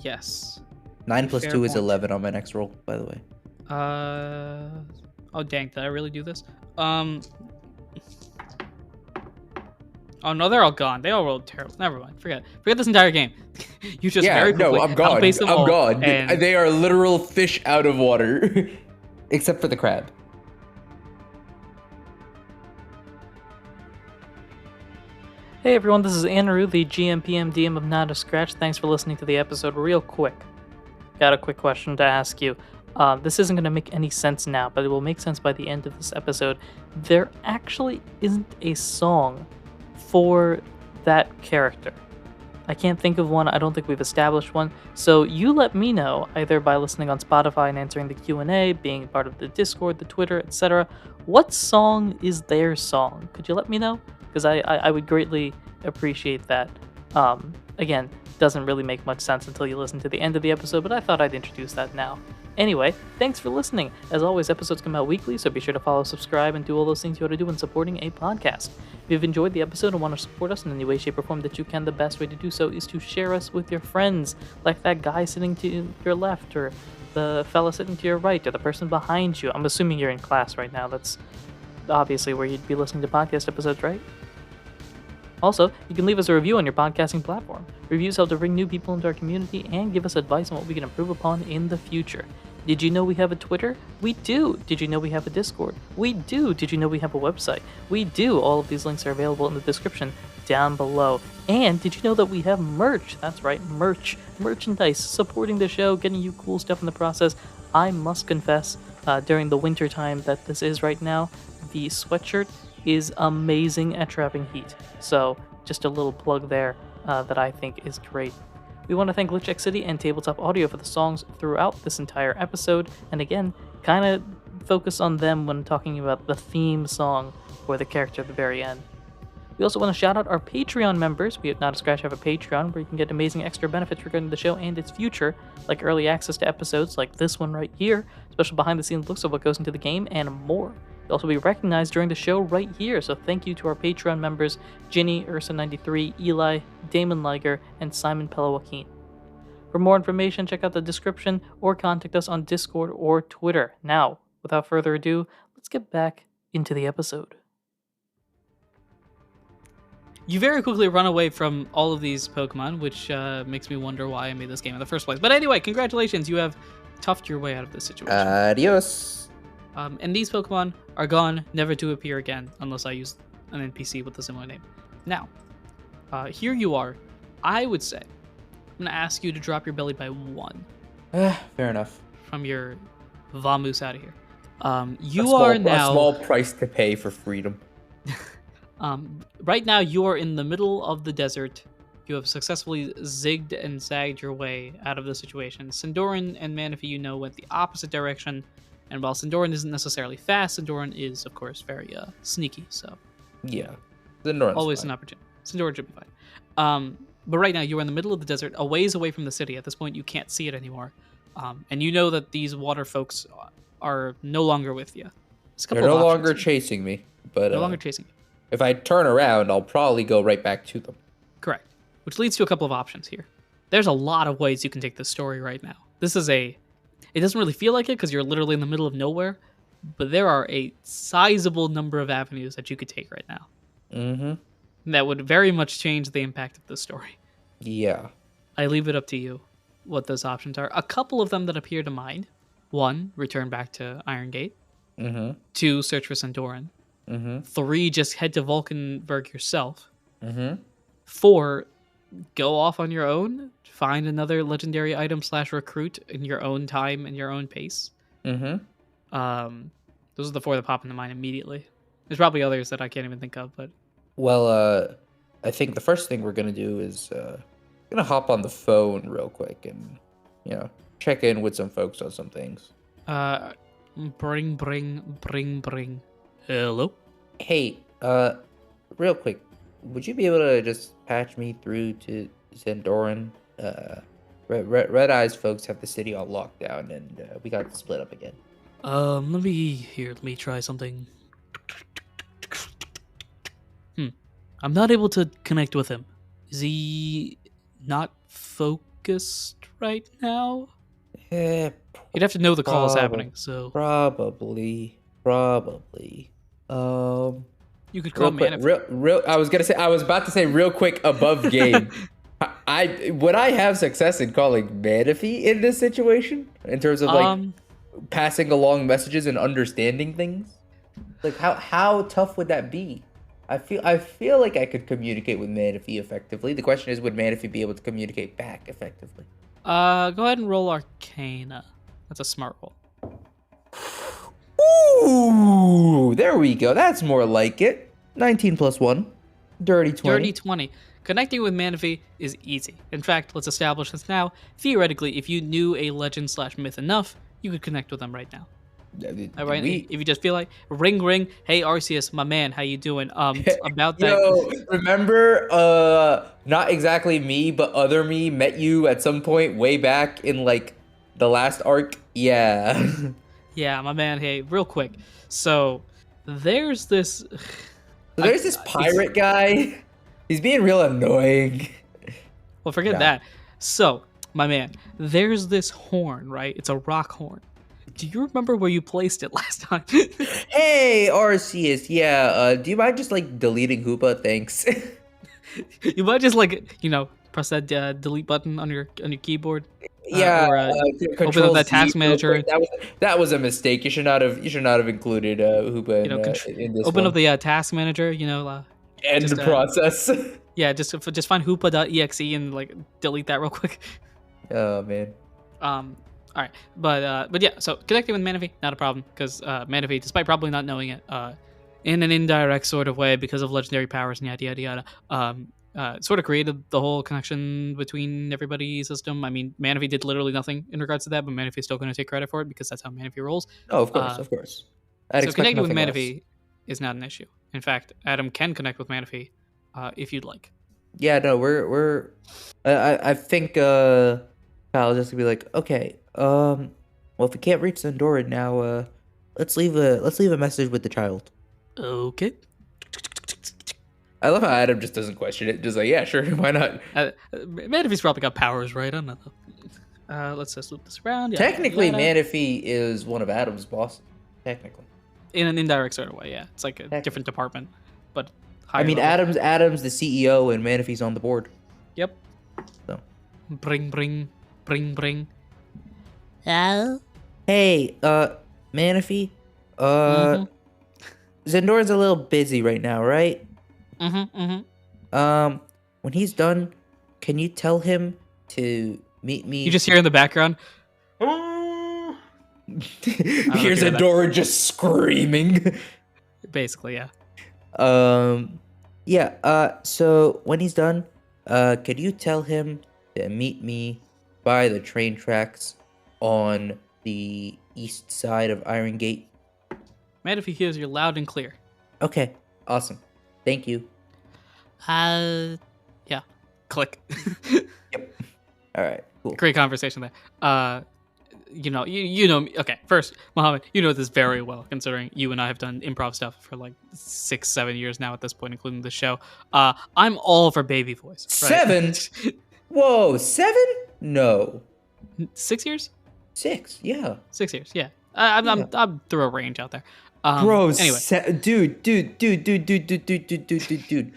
Yes. 9 plus Fair 2 is point. 11 on my next roll, by the way. Oh dang, did I really do this? Oh no, they're all gone. They all rolled terrible. Never mind. Forget this entire game. You just very quickly I'm gone. outpaced them all, I'm gone. and- They are literal fish out of water. Except for the crab. Hey everyone, this is Anirudh, the GM PM DM of Not a Scratch. Thanks for listening to the episode. Real quick, got a quick question to ask you. This isn't going to make any sense now, but it will make sense by the end of this episode. There actually isn't a song for that character. I can't think of one. I don't think we've established one. So you let me know, either by listening on Spotify and answering the Q&A, being part of the Discord, the Twitter, etc. What song is their song? Could you let me know? Because I would greatly appreciate that. Again, doesn't really make much sense until you listen to the end of the episode, but I thought I'd introduce that now. Anyway, thanks for listening. As always, episodes come out weekly, so be sure to follow, subscribe, and do all those things you ought to do when supporting a podcast. If you've enjoyed the episode and want to support us in any way, shape, or form that you can, the best way to do so is to share us with your friends, like that guy sitting to your left, or the fella sitting to your right, or the person behind you. I'm assuming you're in class right now. That's obviously where you'd be listening to podcast episodes, right? Also, you can leave us a review on your podcasting platform. Reviews help to bring new people into our community and give us advice on what we can improve upon in the future. Did you know we have a Twitter? We do. Did you know we have a Discord? We do. Did you know we have a website? We do. All of these links are available in the description down below. And did you know that we have merch? That's right, merchandise, supporting the show, getting you cool stuff in the process. I must confess, during the winter time that this is right now, the sweatshirt is amazing at trapping heat. So just a little plug there that I think is great. We want to thank Glitch City and Tabletop Audio for the songs throughout this entire episode, and again, kind of focus on them when talking about the theme song for the character at the very end. We also want to shout out our Patreon members. We at Not a Scratch have a Patreon where you can get amazing extra benefits regarding the show and its future, like early access to episodes like this one right here, special behind-the-scenes looks of what goes into the game, and more. You'll also be recognized during the show right here, so thank you to our Patreon members, Ginny, Ursa93, Eli, Damon Liger, and Simon Pelajoaquin. For more information, check out the description or contact us on Discord or Twitter. Now, without further ado, let's get back into the episode. You very quickly run away from all of these Pokemon, which makes me wonder why I made this game in the first place. But anyway, congratulations, you have toughed your way out of this situation. Adios. And these Pokemon are gone, never to appear again, unless I use an NPC with a similar name. Now, here you are. I would say, I'm going to ask you to drop your belly by 1. Fair enough. From your vamoose out of here. A small price to pay for freedom. Right now, you are in the middle of the desert. You have successfully zigged and zagged your way out of the situation. Sindoran and Manaphy, went the opposite direction. And while Sindoran isn't necessarily fast, Sindoran is, of course, very sneaky. So, yeah, Sindoran's always fine. an opportunity. Sindoran should be fine. But right now, you're in the middle of the desert, a ways away from the city. At this point, you can't see it anymore. And you know that these water folks are no longer with you. They're no longer chasing me, but no longer chasing you. If I turn around, I'll probably go right back to them. Correct. Which leads to a couple of options here. There's a lot of ways you can take this story right now. It doesn't really feel like it because you're literally in the middle of nowhere, but there are a sizable number of avenues that you could take right now. Mm-hmm. That would very much change the impact of the story. Yeah. I leave it up to you what those options are. A couple of them that appear to mind. 1, return back to Iron Gate. Mm-hmm. 2, search for Sindoran. Mm-hmm. 3, just head to Vulcanburg yourself. Mm-hmm. 4, go off on your own, find another legendary item / recruit in your own time and your own pace. Mm-hmm. Those are the 4 that pop into mind immediately. There's probably others that I can't even think of, but Well, I think the first thing we're gonna do is gonna hop on the phone real quick and check in with some folks on some things. Bring. Hello? Hey, real quick, would you be able to just patch me through to Zendoran? Red Eyes folks have the city all locked down, and we got split up again. Let me try something. I'm not able to connect with him. Is he not focused right now? Eh, You'd have to know the call is happening, so Probably. you could call Real quick, Manif. I was about to say real quick above game. Would I have success in calling Manaphy in this situation in terms of like passing along messages and understanding things? Like how tough would that be? I feel like I could communicate with Manaphy effectively. The question is, would Manaphy be able to communicate back effectively? Go ahead and roll Arcana. That's a smart roll. Ooh, there we go. That's more like it. 19 plus 1. Dirty 20. Dirty 20. Connecting with Manaphy is easy. In fact, let's establish this now. Theoretically, if you knew a legend/myth enough, you could connect with them right now. All right. If you just feel like ring, hey Arceus, my man, how you doing? About that. Yo, remember, not exactly me, but other me met you at some point way back in like the last arc. Yeah. Yeah, my man. Hey, real quick. So there's this. There's this pirate guy. He's being real annoying. Well, forget that. So, my man, there's this horn, right? It's a rock horn. Do you remember where you placed it last time? Hey, Arceus. Yeah. Do you mind just like deleting Hoopa? Thanks. You might just like press that delete button on your keyboard. Yeah. Open up that task manager. That was a mistake. You should not have included Hoopa in this. Open one. up the task manager. End the process. Yeah, just find hoopa.exe and like delete that real quick. Oh man. All right, but yeah, so connecting with Manaphy, not a problem, because Manaphy, despite probably not knowing it, in an indirect sort of way because of legendary powers and yada yada yada, sort of created the whole connection between everybody's system. I mean, Manaphy did literally nothing in regards to that, but Manaphy is still going to take credit for it because that's how Manaphy rolls. Oh, of course. So connecting with Manaphy is not an issue. In fact, Adam can connect with Manaphy if you'd like. Yeah, no, we're. I think Kyle just gonna be like, okay, well, if we can't reach Zendora now, let's leave a message with the child. Okay. I love how Adam just doesn't question it. Just like, yeah, sure, why not? Manaphy's probably got powers, right? I don't know. Let's just loop this around. Yeah, Technically, Manaphy is one of Adam's bosses. Technically. In an indirect sort of way, yeah. It's like a different department, but I mean, level. Adam's the CEO and Manaphy's on the board. Yep. So. Bring. Hello? Hey, Manaphy, Zendora's a little busy right now, right? When he's done, can you tell him to meet me? You just hear in the background. Here's Zendora just screaming. Basically, yeah. So when he's done, could you tell him to meet me by the train tracks on the east side of Iron Gate? Manaphy hears you loud and clear. Okay, awesome. Thank you. Yeah. Click. Yep. All right, cool. Great conversation there. You know me. Okay, first, Mohammed, you know this very well, considering you and I have done improv stuff for like 6-7 years now at this point, including the show. I'm all for baby voice. Right? 7? Whoa, 7? No. 6 years? 6, yeah. 6 years, yeah. I'm through a range out there. Bro, anyway. Dude.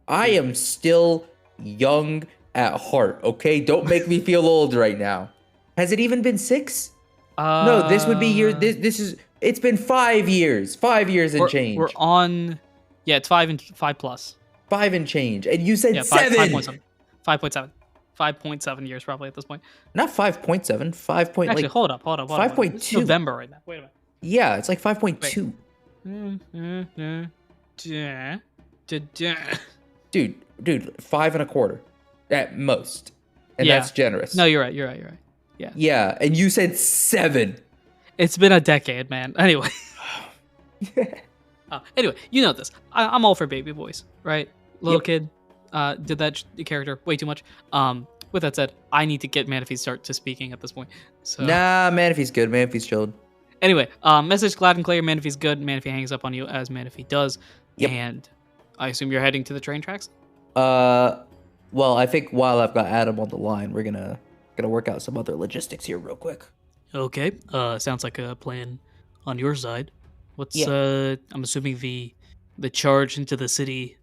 I am still young at heart, okay? Don't make me feel old right now. Has it even been 6? No, this would be it's been 5 years. 5 years and change. We're on, yeah, it's 5 plus. 5 and change. And you said 7. 7. 5.7. 5.7 years probably at this point. Not 5.7. 5. Actually, hold up. 5.2. It's November right now. Wait a minute. Yeah, it's like 5.2. Dude, 5.25 at most. And Yeah. that's generous. No, you're right. Yeah. Yeah, and you said 7. It's been a decade, man. Anyway. Anyway, you know this. I'm all for baby boys, right? Little Yep. kid did that character way too much. With that said, I need to get Manaphy start to speaking at this point. So Nah, Manaphy's good. Manaphy's chilled. anyway, message loud and clear. Manaphy's good. Manaphy hangs up on you as Manaphy does. Yep. And I assume you're heading to the train tracks? Well, I think while I've got Adam on the line, we're gonna work out some other logistics here real quick. Okay. Sounds like a plan on your side. What's I'm assuming the charge into the city,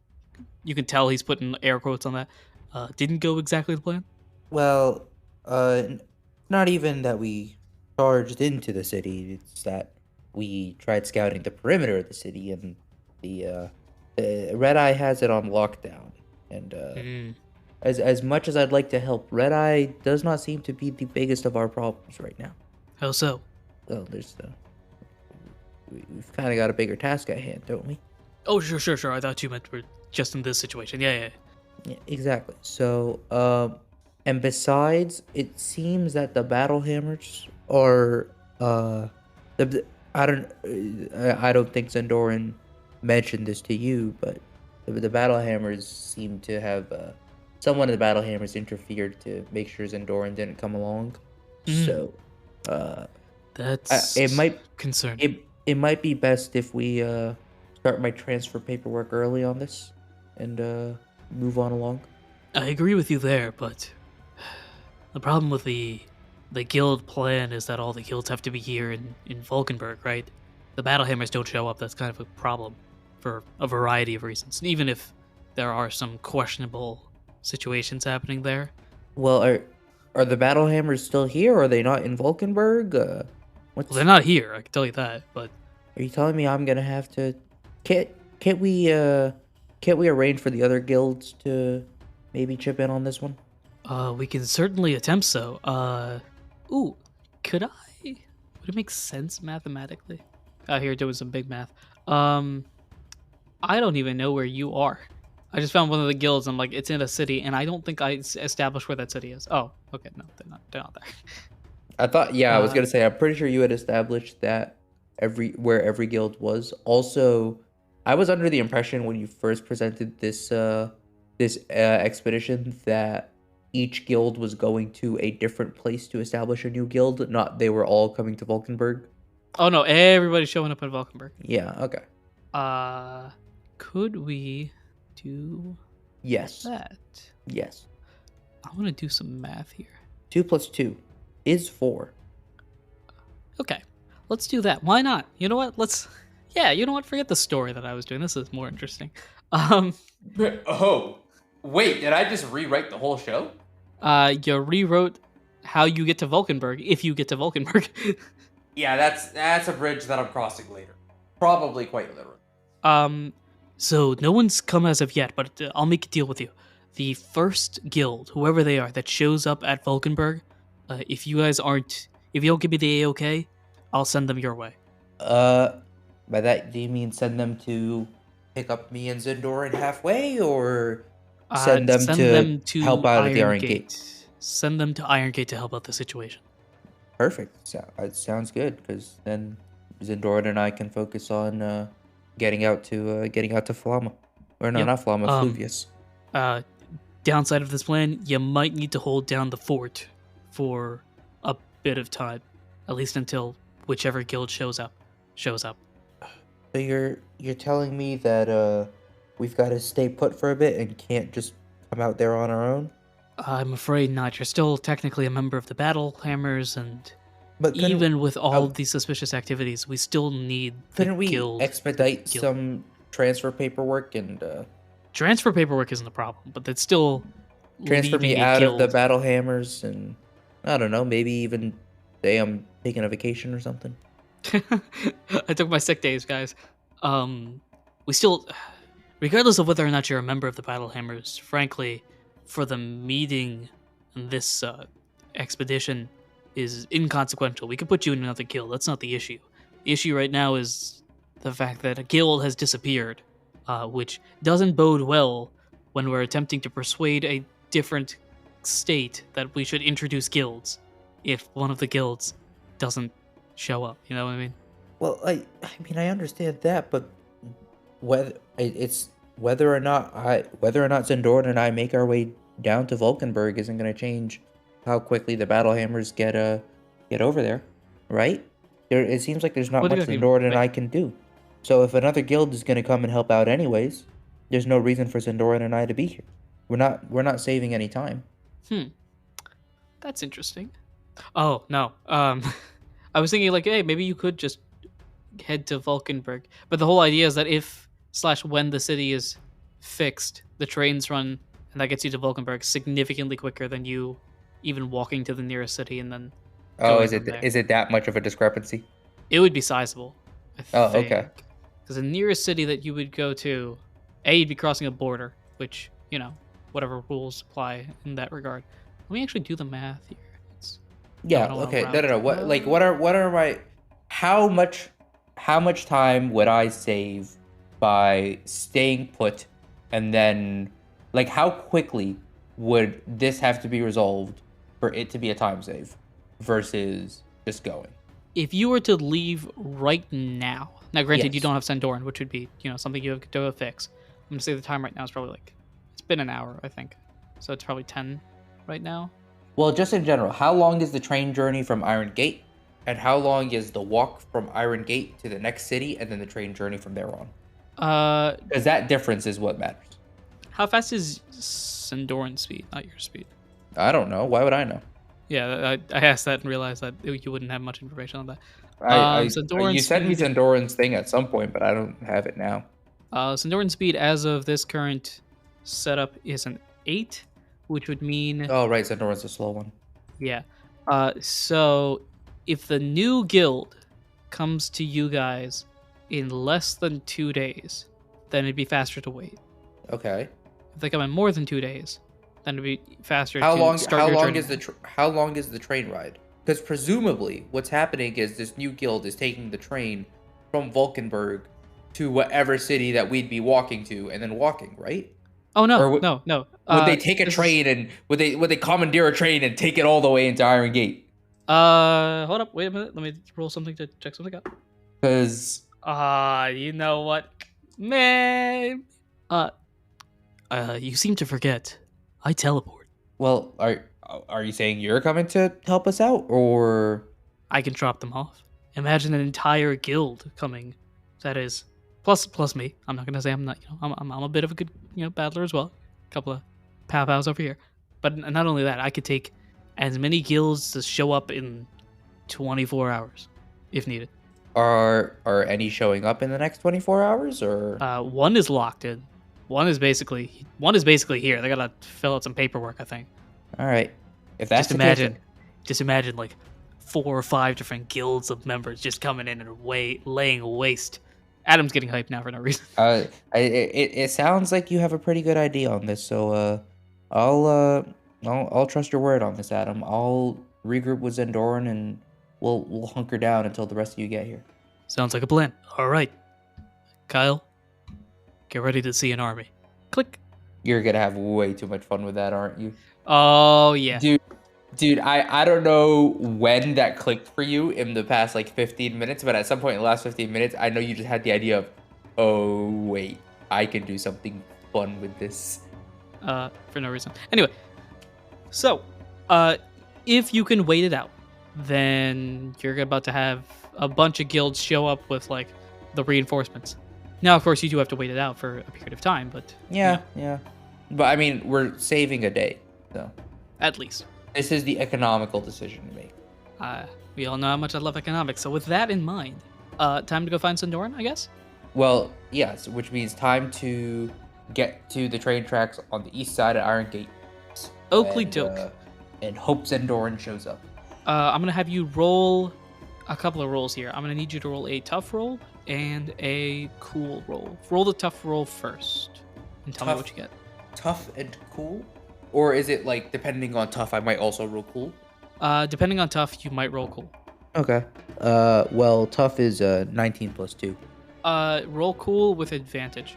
you can tell he's putting air quotes on that, didn't go exactly the plan? Well, not even that we charged into the city. It's that we tried scouting the perimeter of the city, and the Red Eye has it on lockdown. And as much as I'd like to help, Red Eye does not seem to be the biggest of our problems right now. How so? Well, we've kind of got a bigger task at hand, don't we? Oh, sure. I thought you meant we're just in this situation. Yeah. Yeah, exactly. So, and besides, it seems that the battle hammers are, I don't think Zendoran mentioned this to you, but the battle hammers seem to have, someone of the battle hammers interfered to make sure Zendoran didn't come along. So, that's it might concerning. It might be best if we start my transfer paperwork early on this and move on along. I agree with you there, but the problem with the guild plan is that all the guilds have to be here in Valkenburg, right? The Battlehammers don't show up. That's kind of a problem for a variety of reasons, even if there are some questionable situations happening there. Well, are the battle hammers still here? Or are they not in Valkenburg? Well, they're not here, I can tell you that, but... Are you telling me I'm gonna have to... Can't we arrange for the other guilds to maybe chip in on this one? We can certainly attempt so. Ooh, could I? Would it make sense mathematically? Out here doing some big math. I don't even know where you are. I just found one of the guilds. I'm like, it's in a city, and I don't think I established where that city is. Oh, okay, no, they're not there. I thought, I was gonna say, I'm pretty sure you had established that where every guild was. Also, I was under the impression when you first presented this expedition that each guild was going to a different place to establish a new guild, not they were all coming to Valkenburg. Oh no, everybody's showing up in Valkenburg. Yeah, okay. Could we do Yes. that? Yes. I want to do some math here. 2 + 2 is 4. Okay, let's do that. Why not? You know what? Forget the story that I was doing. This is more interesting. Oh, wait, did I just rewrite the whole show? You rewrote how you get to Valkenburg, if you get to Valkenburg. Yeah, that's a bridge that I'm crossing later. Probably quite literally. So no one's come as of yet, but I'll make a deal with you. The first guild, whoever they are, that shows up at Valkenburg, if you don't give me the A-OK, I'll send them your way. By that, do you mean send them to pick up me and Zendoran halfway, or send them to help out at the Iron Gate? Send them to Iron Gate to help out the situation. Perfect. It sounds good, because then Zendoran and I can focus on getting out to Flama. Or no, Yep. not Flama, Fluvius. Downside of this plan, you might need to hold down the fort for a bit of time, at least until whichever guild shows up. So you're telling me that we've got to stay put for a bit and can't just come out there on our own? I'm afraid not. You're still technically a member of the Battle Hammers, and But even with all of these suspicious activities, we still need the couldn't we guild. expedite some transfer paperwork and Transfer paperwork isn't a problem, but that's still transfer me leaving a out of the guild. battle hammers, and I don't know, maybe even say I'm taking a vacation or something. I took my sick days, guys. We still, regardless of whether or not you're a member of the Battle Hammers, frankly, for the meeting in this expedition is inconsequential. We could put you in another guild. That's not the issue. issue right now is the fact that a guild has disappeared, which doesn't bode well when we're attempting to persuade a different state that we should introduce guilds if one of the guilds doesn't show up. You know what I mean? Well, I mean, I understand that, but whether or not Zendoran and I make our way down to Vulcanburg isn't going to change how quickly the Battlehammers get over there, right? It seems like there's not What much exactly- Zendoran and I can do. So if another guild is going to come and help out anyways, there's no reason for Zendoran and I to be here. We're not saving any time. That's interesting. Oh no. I was thinking like, hey, maybe you could just head to Vulcanburg. But the whole idea is that if/when the city is fixed, the trains run, and that gets you to Vulcanburg significantly quicker than you even walking to the nearest city and then. Oh, going is from there. it that much of a discrepancy? It would be sizable. Oh, okay. Because the nearest city that you would go to, you'd be crossing a border, which, you know, whatever rules apply in that regard. Let me actually do the math here. Yeah. don't wanna Okay. route. No. What are my? How much time would I save by staying put, and then like how quickly would this have to be resolved for it to be a time save versus just going? If you were to leave right now, granted you Yes. don't have Sandoran, which would be, you know, something you have to fix. I'm gonna say the time right now is probably like, it's been an hour, I think, so it's probably 10 right now. Well, just in general, how long is the train journey from Iron Gate, and how long is the walk from Iron Gate to the next city, and then the train journey from there on? Because that difference is what matters. How fast is Sandoran speed, not your speed? I don't know. Why would I know? Yeah, I asked that and realized that you wouldn't have much information on that. You Sandoran's sent me speed- Zendoran's thing at some point, but I don't have it now. Sandoran speed as of this current setup is an 8, which would mean Oh, right. Zendoran's a slow one. yeah. So if the new guild comes to you guys in less than 2 days, then it'd be faster to wait. Okay. If they come in more than 2 days, then it'd be faster How to long? start How your long journey. is how long is the train ride? Because presumably, what's happening is this new guild is taking the train from Vulcanburg to whatever city that we'd be walking to, and then walking, right? Oh no, or would- no. Would they take a this is- train and would they commandeer a train and take it all the way into Iron Gate? Hold up, wait a minute. Let me roll something to check something out. Because You know what, man? You seem to forget. I teleport. well, are you saying you're coming to help us out, or I can drop them off. Imagine an entire guild coming. That is, plus me. I'm not gonna say I'm not. You know, I'm a bit of a good, you know, battler as well. A couple of pows over here. But not only that, I could take as many guilds to show up in 24 hours, if needed. are any showing up in the next 24 hours, or One is locked in. One is basically here. They gotta fill out some paperwork, I think. all right? If that's Just imagine like 4 or 5 different guilds of members just coming in and laying waste. Adam's getting hyped now for no reason. it sounds like you have a pretty good idea on this, so I'll trust your word on this, Adam. I'll regroup with Zendoran and we'll hunker down until the rest of you get here. Sounds like a plan. All right, Kyle, get ready to see an army. Click. You're gonna have way too much fun with that, aren't you? Oh yeah. Dude, I don't know when that clicked for you in the past like 15 minutes, but at some point in the last 15 minutes, I know you just had the idea of, oh wait, I can do something fun with this. For no reason. Anyway, so if you can wait it out, then you're about to have a bunch of guilds show up with like the reinforcements. Now, of course, you do have to wait it out for a period of time, but Yeah. But I mean, we're saving a day, so at least. this is the economical decision to make. We all know how much I love economics, so with that in mind, time to go find Sandoran, I guess? Well, yes, which means time to get to the train tracks on the east side of Iron Gate. Oakley and, doke. And hope Zendoran shows up. I'm going to have you roll a couple of rolls here. I'm going to need you to roll a tough roll and a cool roll. Roll the tough roll first and tell me Tough. what you get. Tough and cool? Or is it like, depending on tough, I might also roll cool? Depending on tough, you might roll cool. Okay. Well, tough is 19 plus 2. Roll cool with advantage.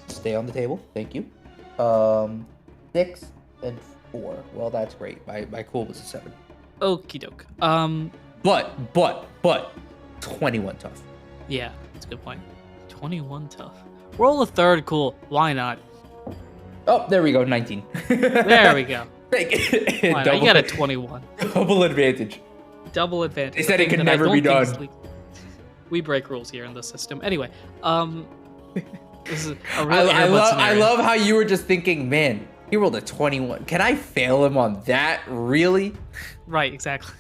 Stay on the table. Thank you. 6 and 4. Well, that's great. My cool was a 7. Okie doke. But 21 tough. Yeah, that's a good point. 21 tough. Roll a third cool. Why not? Oh, there we go. 19. There we go. Take it. Why not? You got a 21. Double advantage. Double advantage. They said it Thing could that I never don't be think is done. legal. We break rules here in the system. Anyway, this is a really I love how you were just thinking, man, he rolled a 21. Can I fail him on that? Really? Right, exactly.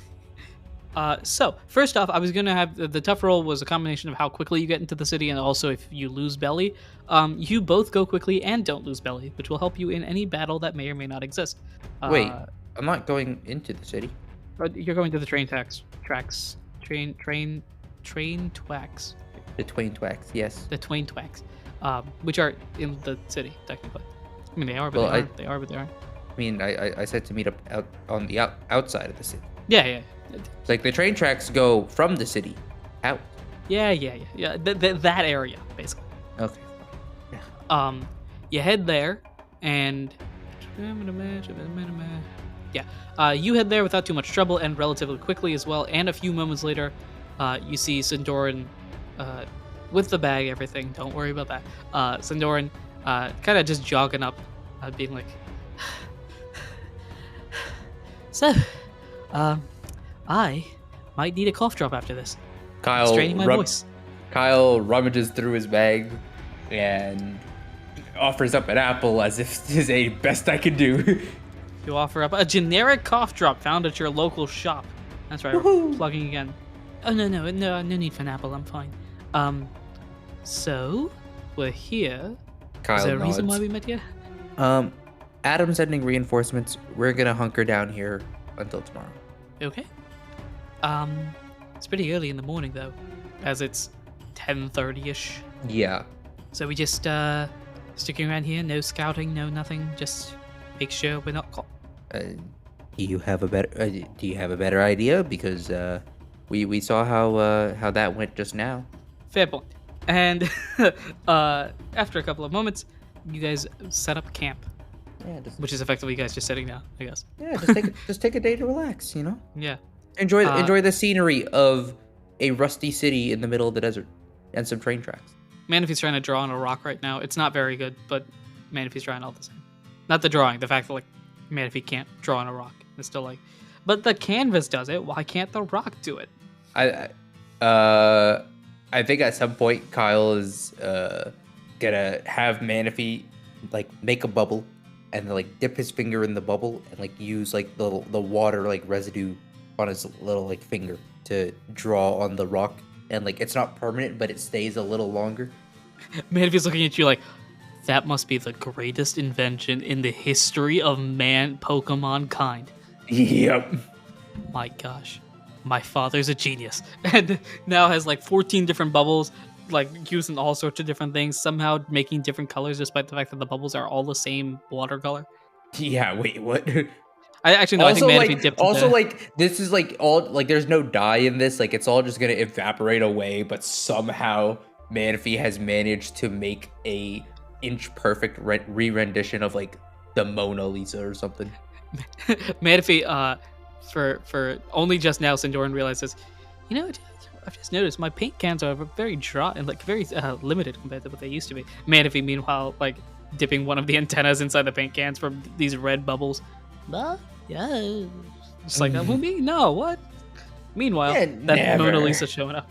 So first off, I was gonna have the tough roll was a combination of how quickly you get into the city and also if you lose belly. You both go quickly and don't lose belly, which will help you in any battle that may or may not exist. Wait, I'm not going into the city. But you're going to the train twacks. The Twain Twacks, yes. The Twain Twacks, which are in the city technically. I mean, they are, but Well, they aren't. They are, but they aren't. I mean, I said to meet up out on the outside of the city. Yeah. Like the train tracks go from the city out. Yeah. That area, basically. Okay. You head there, and you head there without too much trouble and relatively quickly as well. And a few moments later, you see Sindoran with the bag, everything. Don't worry about that. Sindoran kind of just jogging up, being like, so, I might need a cough drop after this. Straining my voice. Kyle rummages through his bag and offers up an apple as if this is a best I can do. You offer up a generic cough drop found at your local shop. That's right, we're plugging again. Oh, no need for an apple, I'm fine. So, we're here. Kyle Is there a nods. reason why we met here? Adam's sending reinforcements. We're gonna hunker down here until tomorrow. Okay. It's pretty early in the morning, though, as it's 10:30-ish. Yeah. So we just, sticking around here, no scouting, no nothing, just make sure we're not caught. Do you have a better idea? Because we saw how that went just now. Fair point. And after a couple of moments, you guys set up camp, Yeah, which is effectively you guys just sitting down, I guess. just take a day to relax. You know, Yeah. enjoy the scenery of a rusty city in the middle of the desert and some train tracks. Manaphy's trying to draw on a rock right now. It's not very good, but Manaphy's trying all the same. Not the drawing, the fact that like Manaphy can't draw on a rock. It's still like, but the canvas does it. Why can't the rock do it? I think at some point Kyle is gonna have Manaphy like make a bubble and like dip his finger in the bubble and like use like the water like residue on his little like finger to draw on the rock, and like it's not permanent but it stays a little longer. Manaphy's looking at you like, that must be the greatest invention in the history of Pokemon kind. Yep. My gosh. My father's a genius. And now has like 14 different bubbles, like using all sorts of different things, somehow making different colors despite the fact that the bubbles are all the same watercolor. Yeah, wait, what? I think Manaphy dipped also into... like this is like all like there's no dye in this, like it's all just gonna evaporate away, but somehow Manaphy has managed to make a inch perfect re-rendition of like the Mona Lisa or something. Manaphy, for only just now Sindoran realizes, you know, I've just noticed my paint cans are very dry and like very limited compared to what they used to be. Manaphy, meanwhile, like dipping one of the antennas inside the paint cans from these red bubbles. Yeah. Just like, who me? No, what? Meanwhile, Yeah, that never. Mona Lisa showing up.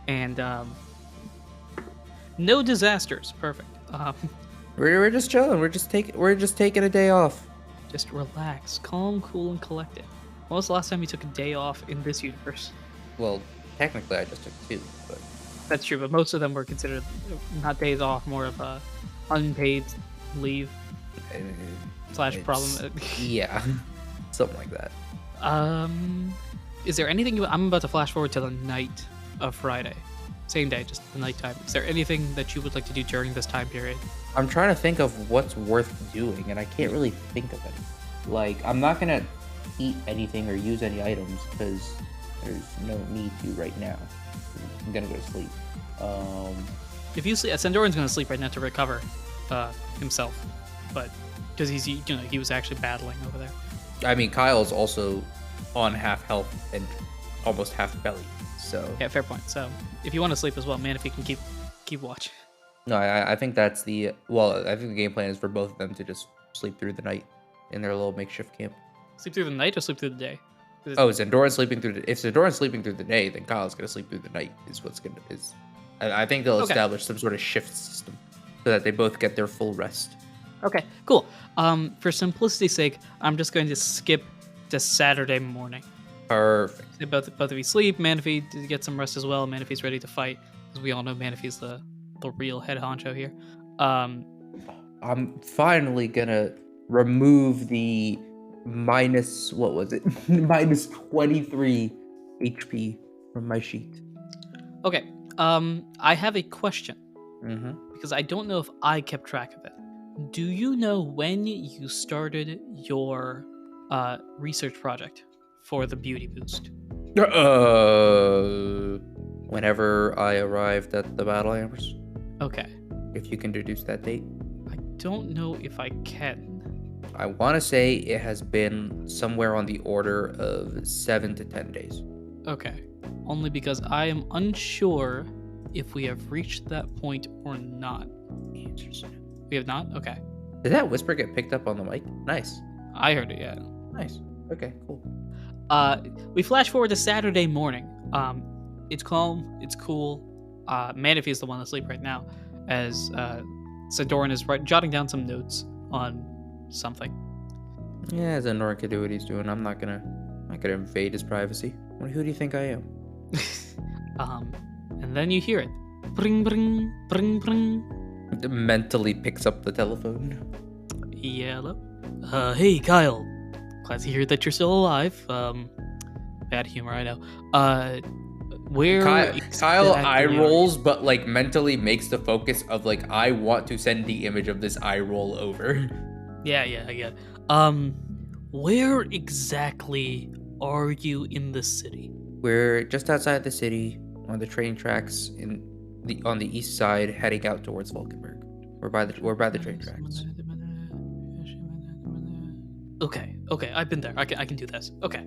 And no disasters. Perfect. We're just chilling. We're just taking a day off. Just relax, calm, cool, and collected. When was the last time you took a day off in this universe? Well, technically I just took 2, but That's true, but most of them were considered not days off, more of a unpaid leave slash problem. Yeah, something like that. Is there anything I'm about to flash forward to the night of Friday, same day, just the nighttime. Is there anything that you would like to do during this time period? I'm trying to think of what's worth doing, and I can't really think of any. Like, I'm not gonna eat anything or use any items because there's no need to right now. I'm gonna go to sleep. If you sleep, Sandoran's gonna sleep right now to recover himself, but because he was actually battling over there. I mean, Kyle's also on half health and almost half belly, so Yeah, fair point. So if you want to sleep as well, man, if you can keep watch. no, I think that's the I think the game plan is for both of them to just sleep through the night in their little makeshift camp. Sleep through the night or sleep through the day? Oh, Zandoran's sleeping through if Zandoran's sleeping through the day, then Kyle's gonna sleep through the night. I think they'll Okay. establish some sort of shift system so that they both get their full rest. Okay, cool. For simplicity's sake, I'm just going to skip to Saturday morning. Perfect. So both of you sleep. Manaphy get some rest as well. Manaphy's ready to fight, because we all know Manaphy's the real head honcho here. I'm finally gonna remove the minus minus 23 HP from my sheet. Okay. I have a question Mm-hmm. because I don't know if I kept track of it. Do you know when you started your research project for the beauty boost? Whenever I arrived at the Battle Hammers, Okay. if you can deduce that date. I don't know if I can. I want to say it has been somewhere on the order of 7 to 10 days. Okay. Only because I am unsure if we have reached that point or not. Interesting. We have not? Okay. Did that whisper get picked up on the mic? Nice. I heard it, yeah. Nice. Okay, cool. We flash forward to Saturday morning. It's calm, it's cool. Manaphy is the one asleep right now, as Sandoran is jotting down some notes on something. Yeah, Zandoran can do what he's doing. I'm not gonna invade his privacy. Who do you think I am? And then you hear it. Bring, bring, bring, bring. Mentally picks up the telephone. Hello? Hey, Kyle. Glad to hear that you're still alive. Bad humor, I know. Where Kyle eye exactly rolls, but like mentally makes the focus of like, I want to send the image of this eye roll over. Yeah, I get it. Where exactly are you in the city? We're just outside the city on the train tracks on the east side, heading out towards Valkenburg. We're by the train tracks. Okay, I've been there. I can do this. Okay.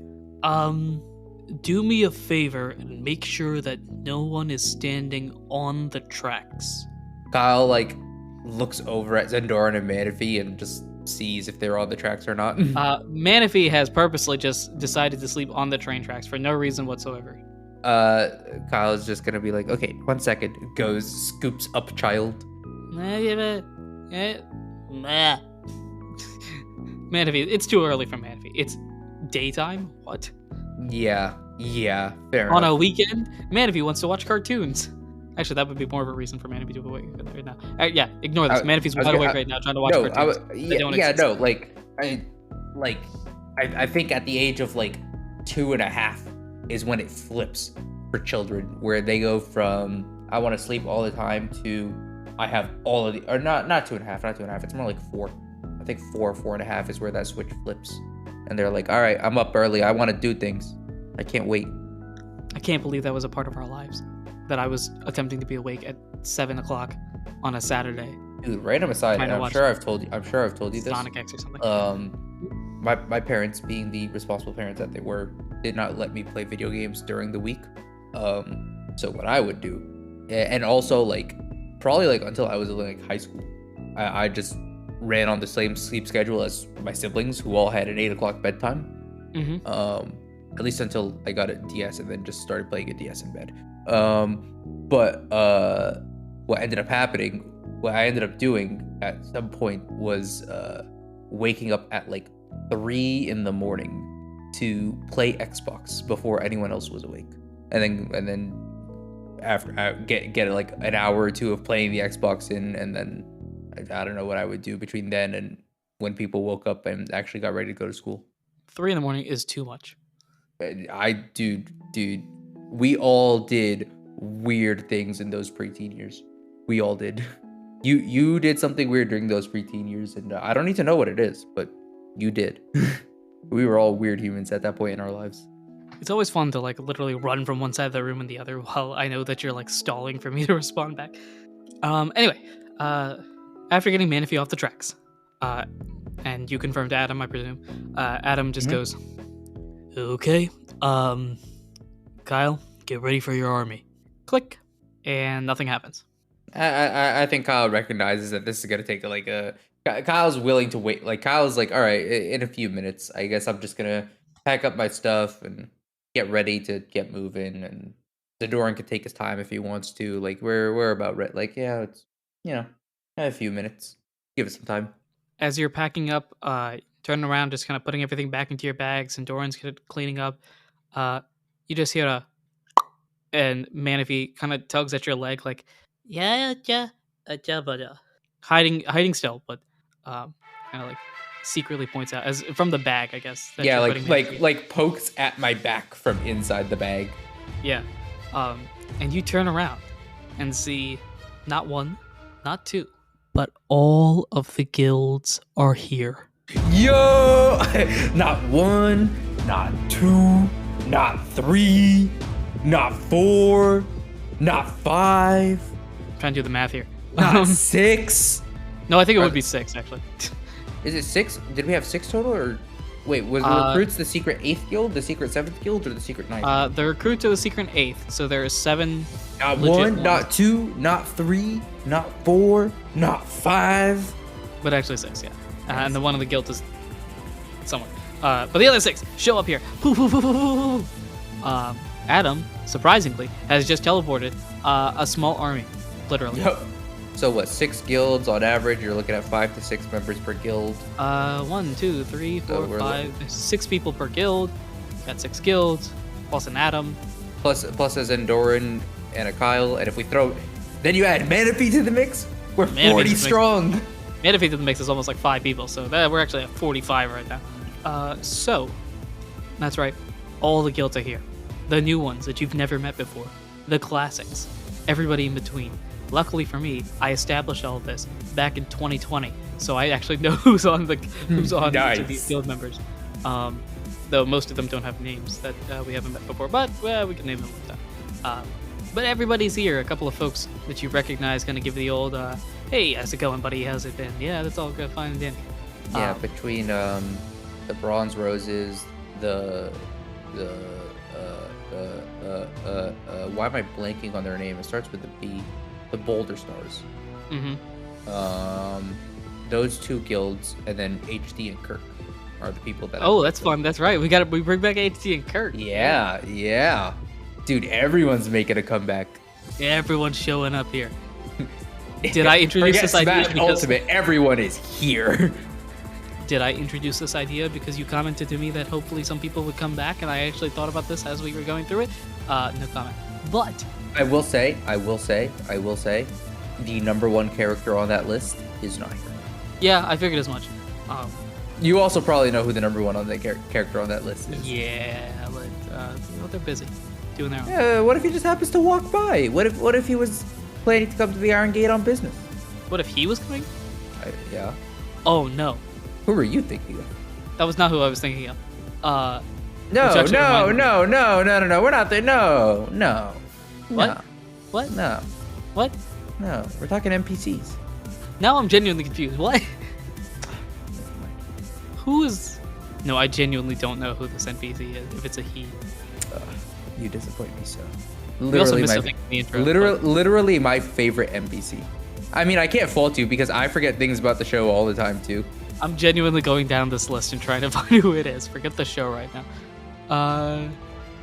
Do me a favor and make sure that no one is standing on the tracks. Kyle like looks over at Zandoran and Manaphy and just sees if they're on the tracks or not. Manaphy has purposely just decided to sleep on the train tracks for no reason whatsoever. Kyle is just gonna be like, okay, 1 second. Goes, scoops up child. Manaphy, it's too early for Manaphy. It's daytime? What? Yeah, fair On enough. a weekend? Manaphy wants to watch cartoons. Actually, that would be more of a reason for Manaphy to be awake right now. Yeah, ignore this. Manaphy's wide awake right now trying to watch cartoons. I think at the age of like 2.5 is when it flips for children, where they go from I want to sleep all the time to I have all of the, or not 2.5, it's more like 4. I think 4.5 is where that switch flips, and they're like, all right, I'm up early, I want to do things, I can't wait. I can't believe that was a part of our lives. That I was attempting to be awake at 7 o'clock on a Saturday. Dude, random aside, Trying to and I'm watch sure I've told you this. Sonic X or something. My parents, being the responsible parents that they were, did not let me play video games during the week. So what I would do, and also like probably like until I was in like high school, I just ran on the same sleep schedule as my siblings, who all had an 8 o'clock bedtime. Mm-hmm. At least until I got a DS and then just started playing a DS in bed. But what ended up happening, what I ended up doing at some point was waking up at like 3 in the morning to play Xbox before anyone else was awake, and then after I get like an hour or two of playing the Xbox in, and then I don't know what I would do between then and when people woke up and actually got ready to go to school. 3 in the morning is too much. Dude, we all did weird things in those preteen years. We all did. You did something weird during those preteen years, and I don't need to know what it is, but You did. We were all weird humans at that point in our lives. It's always fun to like literally run from one side of the room and the other while I know that you're like stalling for me to respond back. Anyway, after getting Manaphy off the tracks, and you confirmed to Adam, I presume, Adam just goes, "Okay, Kyle, get ready for your army." Click, and nothing happens. I think Kyle recognizes that this is gonna take like a. Kyle's willing to wait. Like Kyle's like, all right, in a few minutes, I guess I'm just gonna pack up my stuff and get ready to get moving. And Zadoran could take his time if he wants to. Like we're about ready. Like it's a few minutes. Give it some time. As you're packing up, turning around, just kind of putting everything back into your bags, and Doran's cleaning up, you just hear and Manaphy kind of tugs at your leg, like, hiding still, but kind of like secretly points out as from the bag, I guess. That you're putting Manaphy. like pokes at my back from inside the bag. Yeah, and you turn around and see not one, not two, but all of the guilds are here. Yo! Not 1, not 2, not 3, not 4, not 5, Trying to do the math here. not 6. No, I think it would be 6 actually. Is it 6? Did we have 6 total, or wait? Was the recruits the secret 8th guild, the secret 7th guild, or the secret 9th? The recruits are the secret 8th, so there is 7. Not legit 1, ones. not 2, not 3, not 4, not 5. But actually 6, yeah. And the one of the guild is somewhere. But the other 6 show up here. Adam, surprisingly, has just teleported a small army, literally. Yep. So what? 6 guilds on average. You're looking at 5 to 6 members per guild. 1, 2, 3, 4, we're 5, 6 people per guild. Got 6 guilds, plus an Adam. Plus a Zendoran and a Kyle. And if we throw, then you add Manaphy to the mix. We're Manaphy 40 to the mix. strong. Manaphy to the mix is almost like 5 people, so we're actually at 45 right now. So, that's right. All the guilds are here. The new ones that you've never met before. The classics. Everybody in between. Luckily for me, I established all of this back in 2020, so I actually know who's on each of these guild members. Though most of them don't have names that we haven't met before, but we can name them later. But everybody's here. A couple of folks that you recognize gonna give the old, "Hey, how's it going, buddy? How's it been?" Yeah, that's all good, fine and dandy. Yeah, between the Bronze Roses, why am I blanking on their name? It starts with the B. The Boulder Stars. Mm-hmm. Those 2 guilds, and then HD and Kirk are the people that. Oh, that's fun. That's right. We bring back HD and Kurt. Yeah. Dude, everyone's making a comeback. Everyone's showing up here. Did I introduce Forget this idea? Smash Because, Ultimate, everyone is here. did I introduce this idea because you commented to me that hopefully some people would come back, and I actually thought about this as we were going through it? No comment. But I will say, the number 1 character on that list is not here. yeah, I figured as much. You also probably know who the number 1 on that character on that list is. Yeah, but they're busy doing their own. What if he just happens to walk by? What if he was planning to come to the Iron Gate on business? What if he was coming? Yeah. Oh no, Who were you thinking of? that was not who I was thinking of. No. We're not there. No. What? No. What? No. What? No. We're talking NPCs. Now I'm genuinely confused. What? Who is? No, I genuinely don't know who this NPC is. If it's a he. You disappoint me so. We also missed something in the intro. Literally my favorite NPC. I mean, I can't fault you because I forget things about the show all the time too. I'm genuinely going down this list and trying to find who it is. Forget the show right now.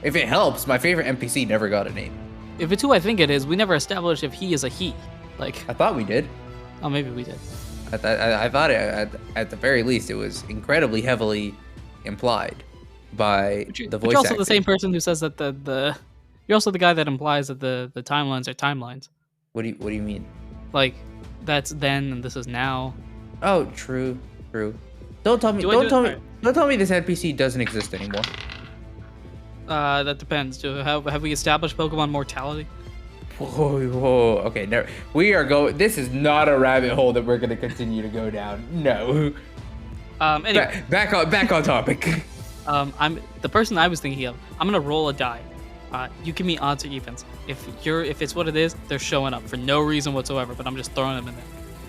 If it helps, my favorite NPC never got a name. If it's who I think it is, we never established if he is a he. Like, I thought we did. oh, maybe we did. I thought at the very least it was incredibly heavily implied by the voice You're also acting. the same person who says that the you're also the guy that implies that the timelines are timelines. What do you mean? Like, that's then and this is now. Oh, true. Don't tell me this NPC doesn't exist anymore. That depends. Have we established Pokemon mortality? Whoa. Okay, no. This is not a rabbit hole that we're gonna continue to go down. No. Anyway, Back on topic. I'm the person I was thinking of. I'm gonna roll a die. You give me odds or evens. If it's what it is, they're showing up for no reason whatsoever. But I'm just throwing them in there.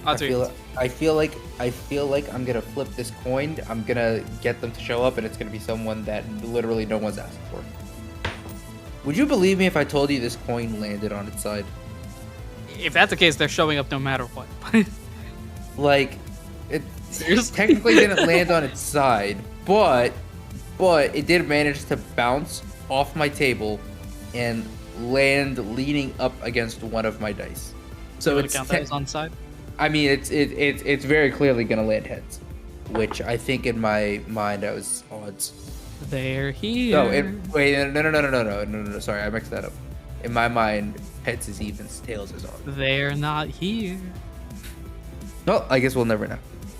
Odds or evens. I feel like I'm gonna flip this coin. I'm gonna get them to show up, and it's gonna be someone that literally no one's asked for. Would you believe me if I told you this coin landed on its side? If that's the case, they're showing up no matter what. Like, it Seriously? technically didn't land on its side, but it did manage to bounce off my table and land leaning up against one of my dice. So it's count that as on side. I mean, it's very clearly gonna land heads, which I think in my mind I was odds. They're here. No. Sorry, I mixed that up. In my mind, heads is evens, tails is odds. They're not here. Well, I guess we'll never know.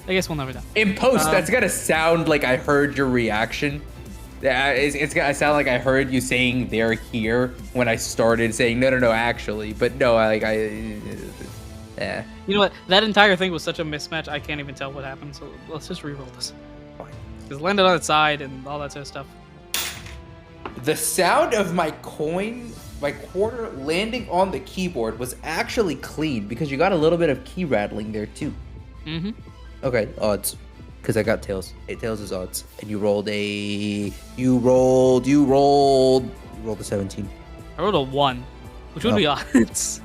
I guess we'll never know. In post, that's gonna sound like I heard your reaction. It's gonna sound like I heard you saying they're here when I started saying no, actually. But no, yeah. You know what? That entire thing was such a mismatch. I can't even tell what happened. So let's just re-roll this. Fine. Because it landed on its side and all that sort of stuff. The sound of my coin, my quarter landing on the keyboard was actually clean because you got a little bit of key rattling there too. Mm-hmm. Okay, odds. Because I got tails. Tails is odds. And you rolled a 17. I rolled a 1, which would be odds.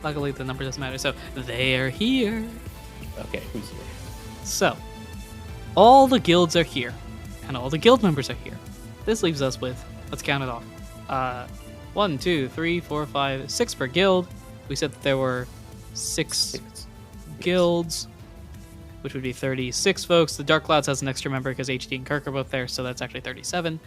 Luckily the number doesn't matter. So they're here. Okay, who's here? So all the guilds are here, and all the guild members are here. This leaves us with, let's count it off. 1, 2, 3, 4, 5, 6 per guild. We said that there were 6 guilds, which would be 36 folks. The Dark Clouds has an extra member because HD and Kirk are both there, so that's actually 37.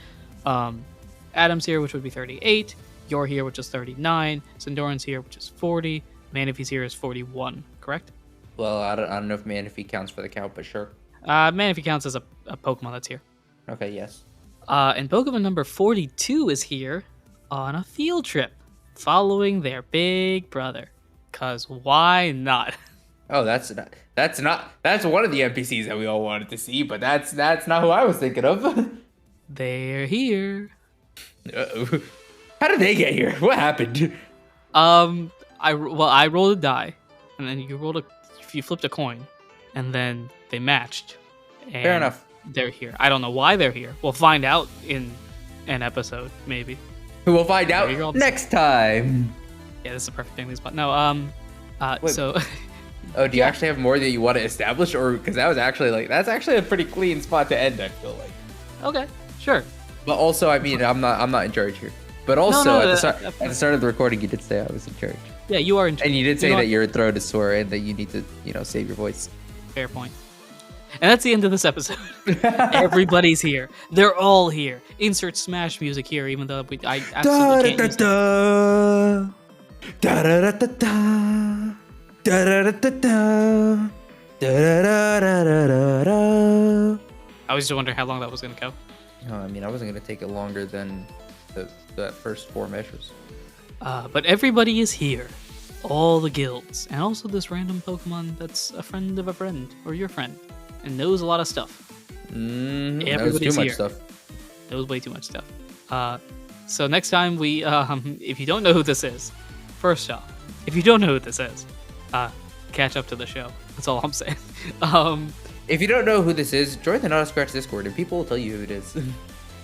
Adam's here, which would be 38. You're here, which is 39. Sindoran's here, which is 40. Manaphy's here is 41, correct? Well, I don't know if Manaphy counts for the count, but sure. Manaphy counts as a Pokemon that's here. Okay, yes. And Pokemon number 42 is here on a field trip, following their big brother. Cause why not? Oh, that's one of the NPCs that we all wanted to see, but that's not who I was thinking of. They're here. Uh-oh. How did they get here? What happened? I rolled a die, and then you flipped a coin, and then they matched. And Fair enough. They're here. I don't know why they're here. We'll find out in an episode, maybe. We'll find out next time. Yeah, this is a perfect thing. Spot. No, Wait. so. Oh, do you actually have more that you want to establish, or because that's actually a pretty clean spot to end, I feel like. Okay, sure. But also, I mean, I'm not in charge here. But also, No, at the start of the recording, you did say I was in charge. Yeah, you are in charge. And you did say that your throat is sore and that you need to, save your voice. Fair point. And that's the end of this episode. Everybody's here. They're all here. Insert Smash music here, even though I absolutely can't use I was just wondering how long that was going to go. No, I mean, I wasn't going to take it longer than the first 4 measures. But everybody is here. All the guilds. And also this random Pokemon that's a friend of a friend, or your friend, and knows a lot of stuff. That was too much stuff. Knows way too much stuff. So next time we, if you don't know who this is, first off, if you don't know who this is, catch up to the show. That's all I'm saying. If you don't know who this is, join the Not a Scratch Discord and people will tell you who it is.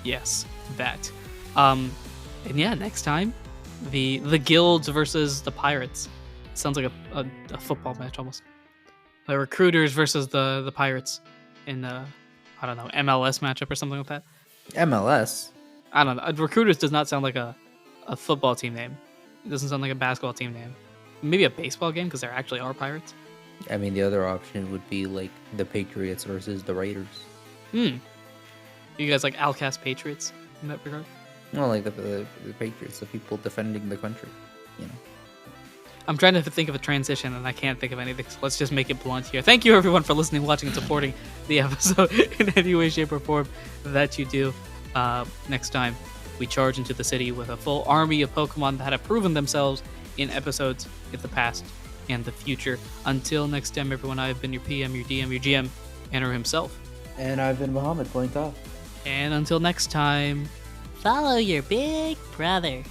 Yes, that. And yeah, next time, the guilds versus the pirates. Sounds like a football match almost. The recruiters versus the pirates in I don't know, MLS matchup or something like that. MLS? I don't know. Recruiters does not sound like a football team name. It doesn't sound like a basketball team name. Maybe a baseball game because there actually are pirates. I mean, the other option would be like the Patriots versus the Raiders. You guys like Outcast Patriots in that regard? Well, like the Patriots, the people defending the country, I'm trying to think of a transition and I can't think of anything, so let's just make it blunt here. Thank you everyone for listening, watching, and supporting the episode in any way, shape, or form that you do. Next time, we charge into the city with a full army of Pokemon that have proven themselves in episodes in the past and the future. Until next time, everyone, I have been your PM, your DM, your GM, Anna himself. And I've been Muhammad playing top. And until next time, Follow your big brother.